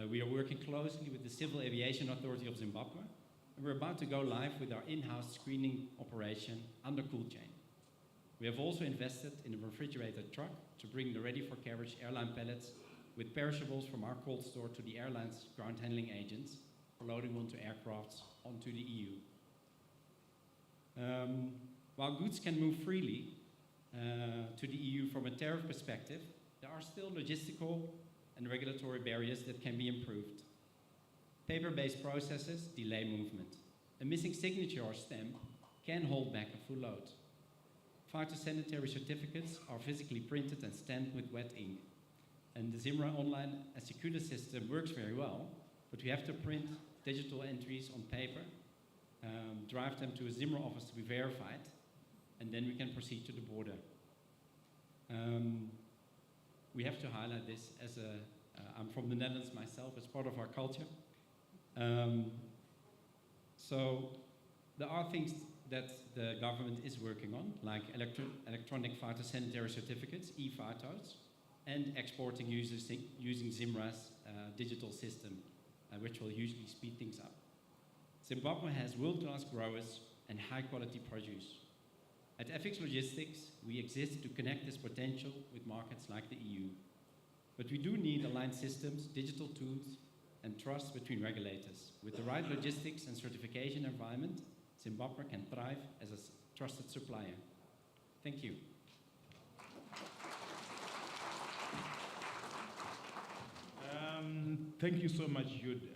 We are working closely with the Civil Aviation Authority of Zimbabwe, and we're about to go live with our in-house screening operation under cool chain. We have also invested in a refrigerated truck to bring the ready-for-carriage airline pallets with perishables from our cold store to the airline's ground handling agents for loading onto aircrafts onto the EU. While goods can move freely to the EU from a tariff perspective, there are still logistical and regulatory barriers that can be improved. Paper-based processes delay movement. A missing signature or stamp can hold back a full load. Phytosanitary certificates are physically printed and stamped with wet ink. And the Zimra online Secure system works very well, but we have to print digital entries on paper, drive them to a Zimra office to be verified, and then we can proceed to the border. We have to highlight this as I'm from the Netherlands myself, as part of our culture. So there are things that the government is working on, like electronic phytosanitary certificates, e-phytos, and exporting using Zimra's digital system, which will usually speed things up. Zimbabwe has world-class growers and high-quality produce. At FX Logistics, we exist to connect this potential with markets like the EU. But we do need aligned systems, digital tools, and trust between regulators. With the right logistics and certification environment, Zimbabwe can thrive as a trusted supplier. Thank you. Thank you so much, Jude.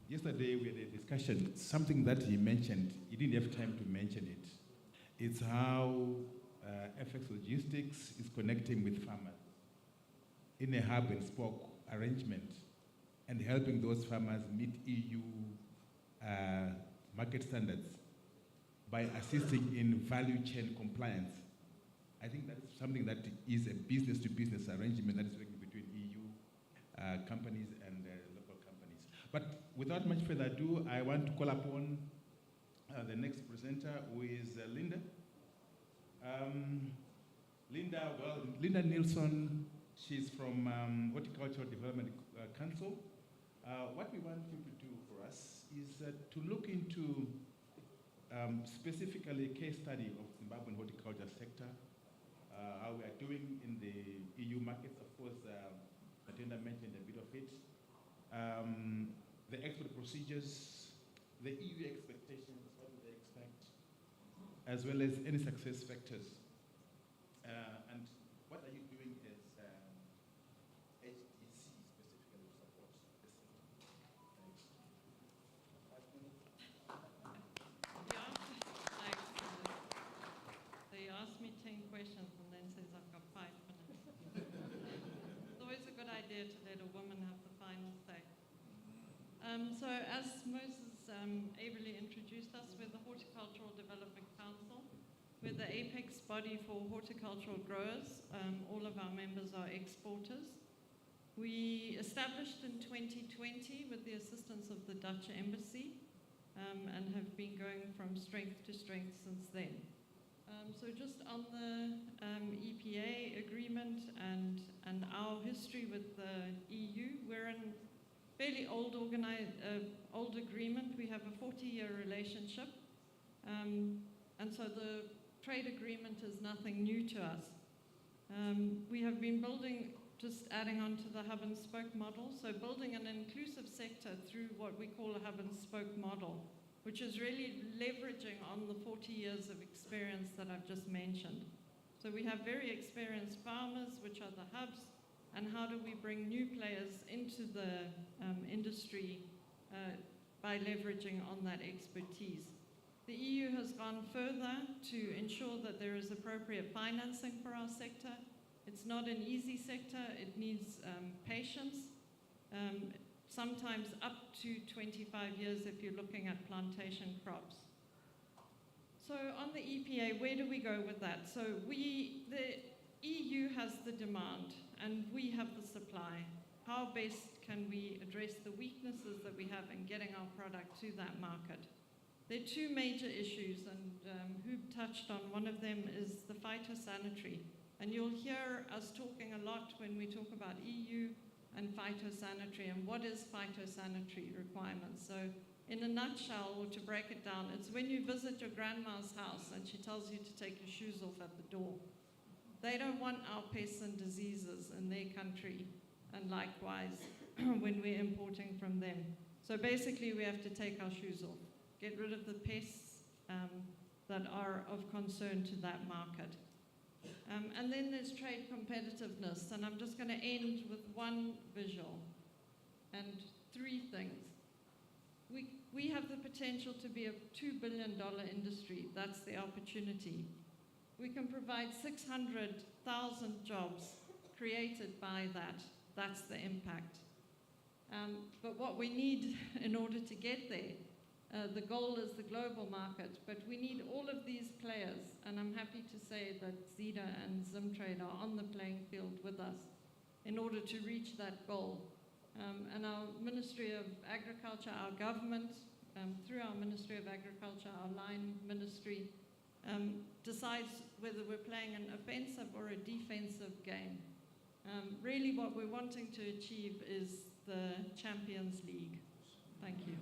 Yesterday we had a discussion, something that he mentioned, he didn't have time to mention it. It's how FX Logistics is connecting with farmers in a hub and spoke arrangement and helping those farmers meet EU market standards by assisting in value chain compliance. I think that's something that is a business-to-business arrangement that is working between EU companies and local companies. But without much further ado, I want to call upon the next presenter, who is Linda. Linda Nilsson, she's from Horticulture Development Council. What we want you to do for us is to look into specifically a case study of Zimbabwean horticulture sector, how we are doing in the EU markets. Of course, Atenda mentioned a bit of it. The export procedures, the EU expectations, what do they expect, as well as any success factors. And what are you doing as HDC specifically to support this? Thanks. 5 minutes. They asked me 10 questions and then says I've got 5 minutes. It's always a good idea to let a woman have the final say. So as Moses ably introduced us, we're the Horticultural Development Council. We're the apex body for horticultural growers. All of our members are exporters. We established in 2020 with the assistance of the Dutch Embassy and have been going from strength to strength since then. So just on the EPA agreement and our history with the EU, we're in fairly old agreement. We have a 40-year relationship. And so the trade agreement is nothing new to us. We have been building, just adding on to the hub and spoke model, so building an inclusive sector through what we call a hub and spoke model, which is really leveraging on the 40 years of experience that I've just mentioned. So we have very experienced farmers, which are the hubs, and how do we bring new players into the industry by leveraging on that expertise. The EU has gone further to ensure that there is appropriate financing for our sector. It's not an easy sector. It needs patience, sometimes up to 25 years if you're looking at plantation crops. So on the EPA, where do we go with that? So the EU has the demand and we have the supply. How best can we address the weaknesses that we have in getting our product to that market? There are two major issues, and Hub touched on one of them is the phytosanitary. And you'll hear us talking a lot when we talk about EU and phytosanitary and what is phytosanitary requirements. So in a nutshell, or to break it down, it's when you visit your grandma's house and she tells you to take your shoes off at the door. They don't want our pests and diseases in their country, and likewise when we're importing from them. So basically we have to take our shoes off, get rid of the pests that are of concern to that market. And then there's trade competitiveness, and I'm just going to end with one visual and three things. We have the potential to be a $2 billion industry. That's the opportunity. We can provide 600,000 jobs created by that. That's the impact. But what we need in order to get there, the goal is the global market, but we need all of these players, and I'm happy to say that Zida and Zimtrade are on the playing field with us in order to reach that goal. And our Ministry of Agriculture, our government, through our Ministry of Agriculture, our line ministry, decides whether we're playing an offensive or a defensive game. Really what we're wanting to achieve is the Champions League. Thank you.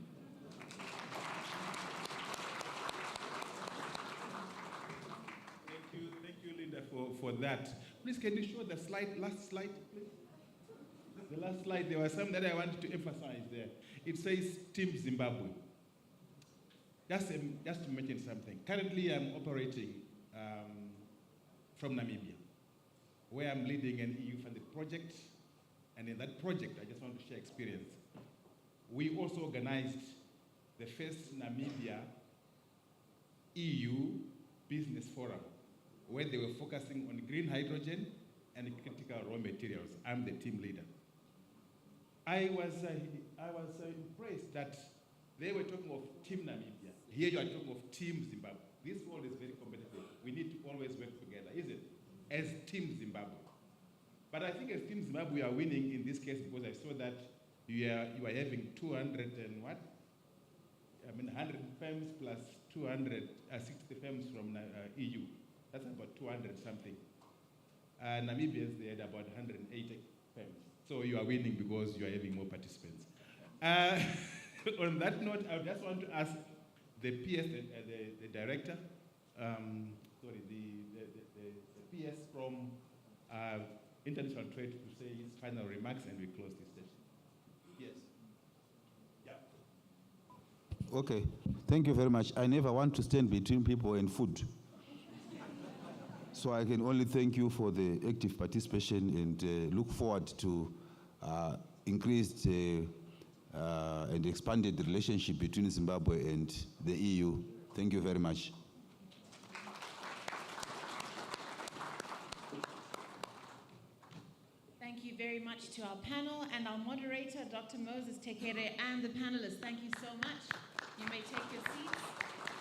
Thank you, Linda, for that. Please, can you show the last slide, please? The last slide, there was something that I wanted to emphasize there. It says Team Zimbabwe. Just to mention something. Currently, I'm operating from Namibia, where I'm leading an EU-funded project. And in that project, I just want to share experience. We also organized the first Namibia EU Business Forum, where they were focusing on green hydrogen and critical raw materials. I'm the team leader. I was impressed that they were talking of Team Namibia. Here you are talking of Team Zimbabwe. This world is very competitive. We need to always work together, isn't it? As Team Zimbabwe. But I think as Team Zimbabwe, we are winning in this case because I saw that you are having 200 and what? 100 firms plus 260 firms from EU. That's about 200 something. Namibians, they had about 180 firms. So you are winning because you are having more participants. On that note, I just want to ask the PS, the director, the PS from International Trade to say his final remarks and we close this session. Yes. Yeah. Okay, thank you very much. I never want to stand between people and food. So I can only thank you for the active participation and look forward to increased and expanded relationship between Zimbabwe and the EU. Thank you very much. Thank you very much to our panelists. panel and our moderator, Dr. Moses Tekere, and the panelists. Thank you so much. You may take your seats.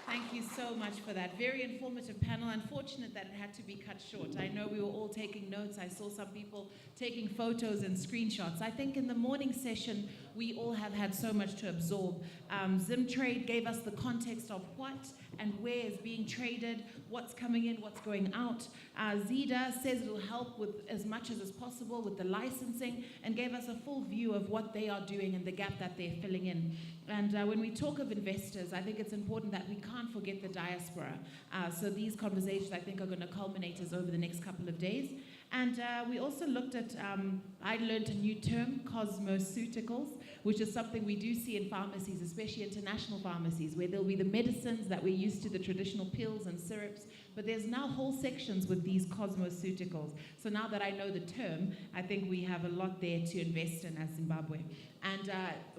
Thank you so much for that. Very informative panel. Unfortunate that it had to be cut short. I know we were all taking notes. I saw some people taking photos and screenshots. I think in the morning session, we all have had so much to absorb. Zimtrade gave us the context of what and where is being traded, what's coming in, what's going out. Zida says it will help with as much as is possible with the licensing and gave us a full view of what they are doing and the gap that they're filling in. And when we talk of investors, I think it's important that we can't forget the diaspora. So these conversations, I think, are going to culminate us over the next couple of days. And we also looked at, I learned a new term, cosmoceuticals, which is something we do see in pharmacies, especially international pharmacies, where there'll be the medicines that we're used to, the traditional pills and syrups, but there's now whole sections with these cosmoceuticals. So now that I know the term, I think we have a lot there to invest in as Zimbabwe. And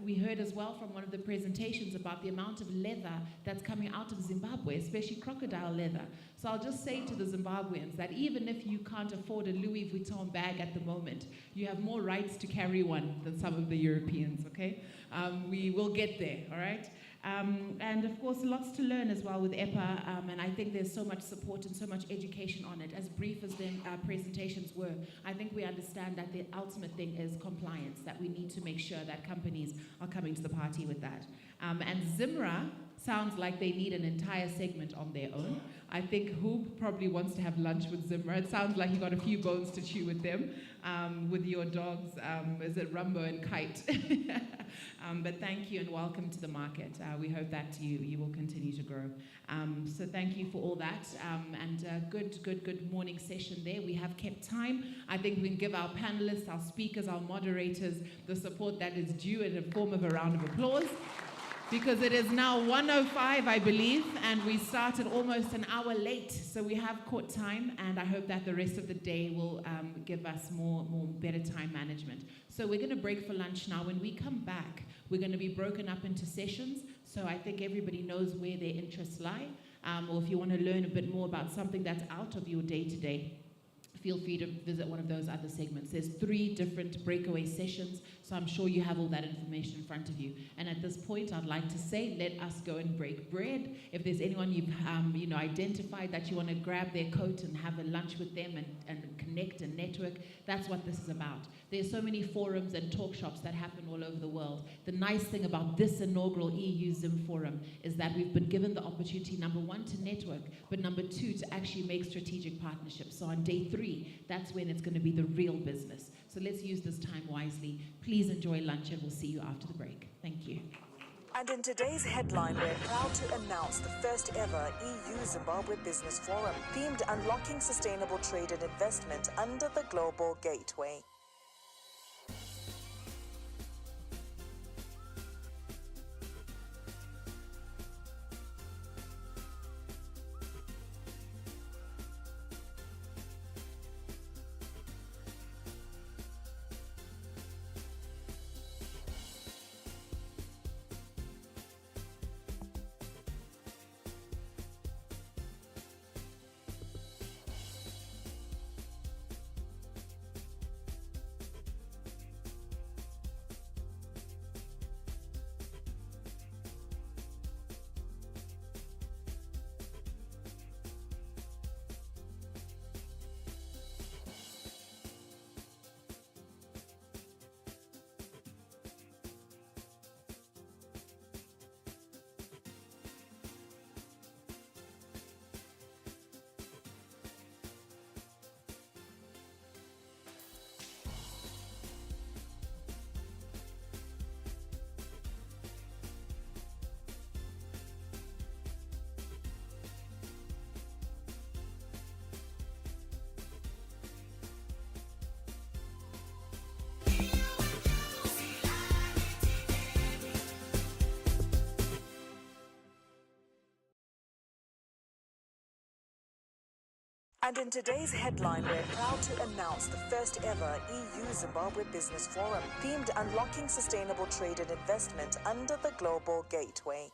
we heard as well from one of the presentations about the amount of leather that's coming out of Zimbabwe, especially crocodile leather. So I'll just say to the Zimbabweans that even if you can't afford a Louis Vuitton bag at the moment, you have more rights to carry one than some of the Europeans, okay? We will get there, all right? And of course, lots to learn as well with EPA, and I think there's so much support and so much education on it. As brief as their presentations were, I think we understand that the ultimate thing is compliance, that we need to make sure that companies are coming to the party with that. And Zimra sounds like they need an entire segment on their own. I think Hoob probably wants to have lunch with Zimra. It sounds like you got a few bones to chew with them, with your dogs, is it Rumbo and Kite? But thank you and welcome to the market. We hope that you will continue to grow. So thank you for all that. And good morning session there. We have kept time. I think we can give our panelists, our speakers, our moderators the support that is due in the form of a round of applause. Because it is now 1:05, I believe, and we started almost an hour late. So we have caught time, and I hope that the rest of the day will give us more better time management. So we're going to break for lunch now. When we come back, we're going to be broken up into sessions. So I think everybody knows where their interests lie. Or if you want to learn a bit more about something that's out of your day-to-day, feel free to visit one of those other segments. There's 3 different breakaway sessions, so I'm sure you have all that information in front of you. And at this point, I'd like to say, let us go and break bread. If there's anyone you've identified that you want to grab their coat and have a lunch with them and connect and network, that's what this is about. There's so many forums and talk shops that happen all over the world. The nice thing about this inaugural EU Zim Forum is that we've been given the opportunity, number 1, to network, but number 2, to actually make strategic partnerships. So on day 3, that's when it's going to be the real business. So let's use this time wisely. Please enjoy lunch and we'll see you after the break. Thank you. And in today's headline, we're proud to announce the first ever EU Zimbabwe Business Forum, themed Unlocking Sustainable Trade and Investment under the Global Gateway. And in today's headline, we're proud to announce the first ever EU Zimbabwe Business Forum, themed Unlocking Sustainable Trade and Investment under the Global Gateway.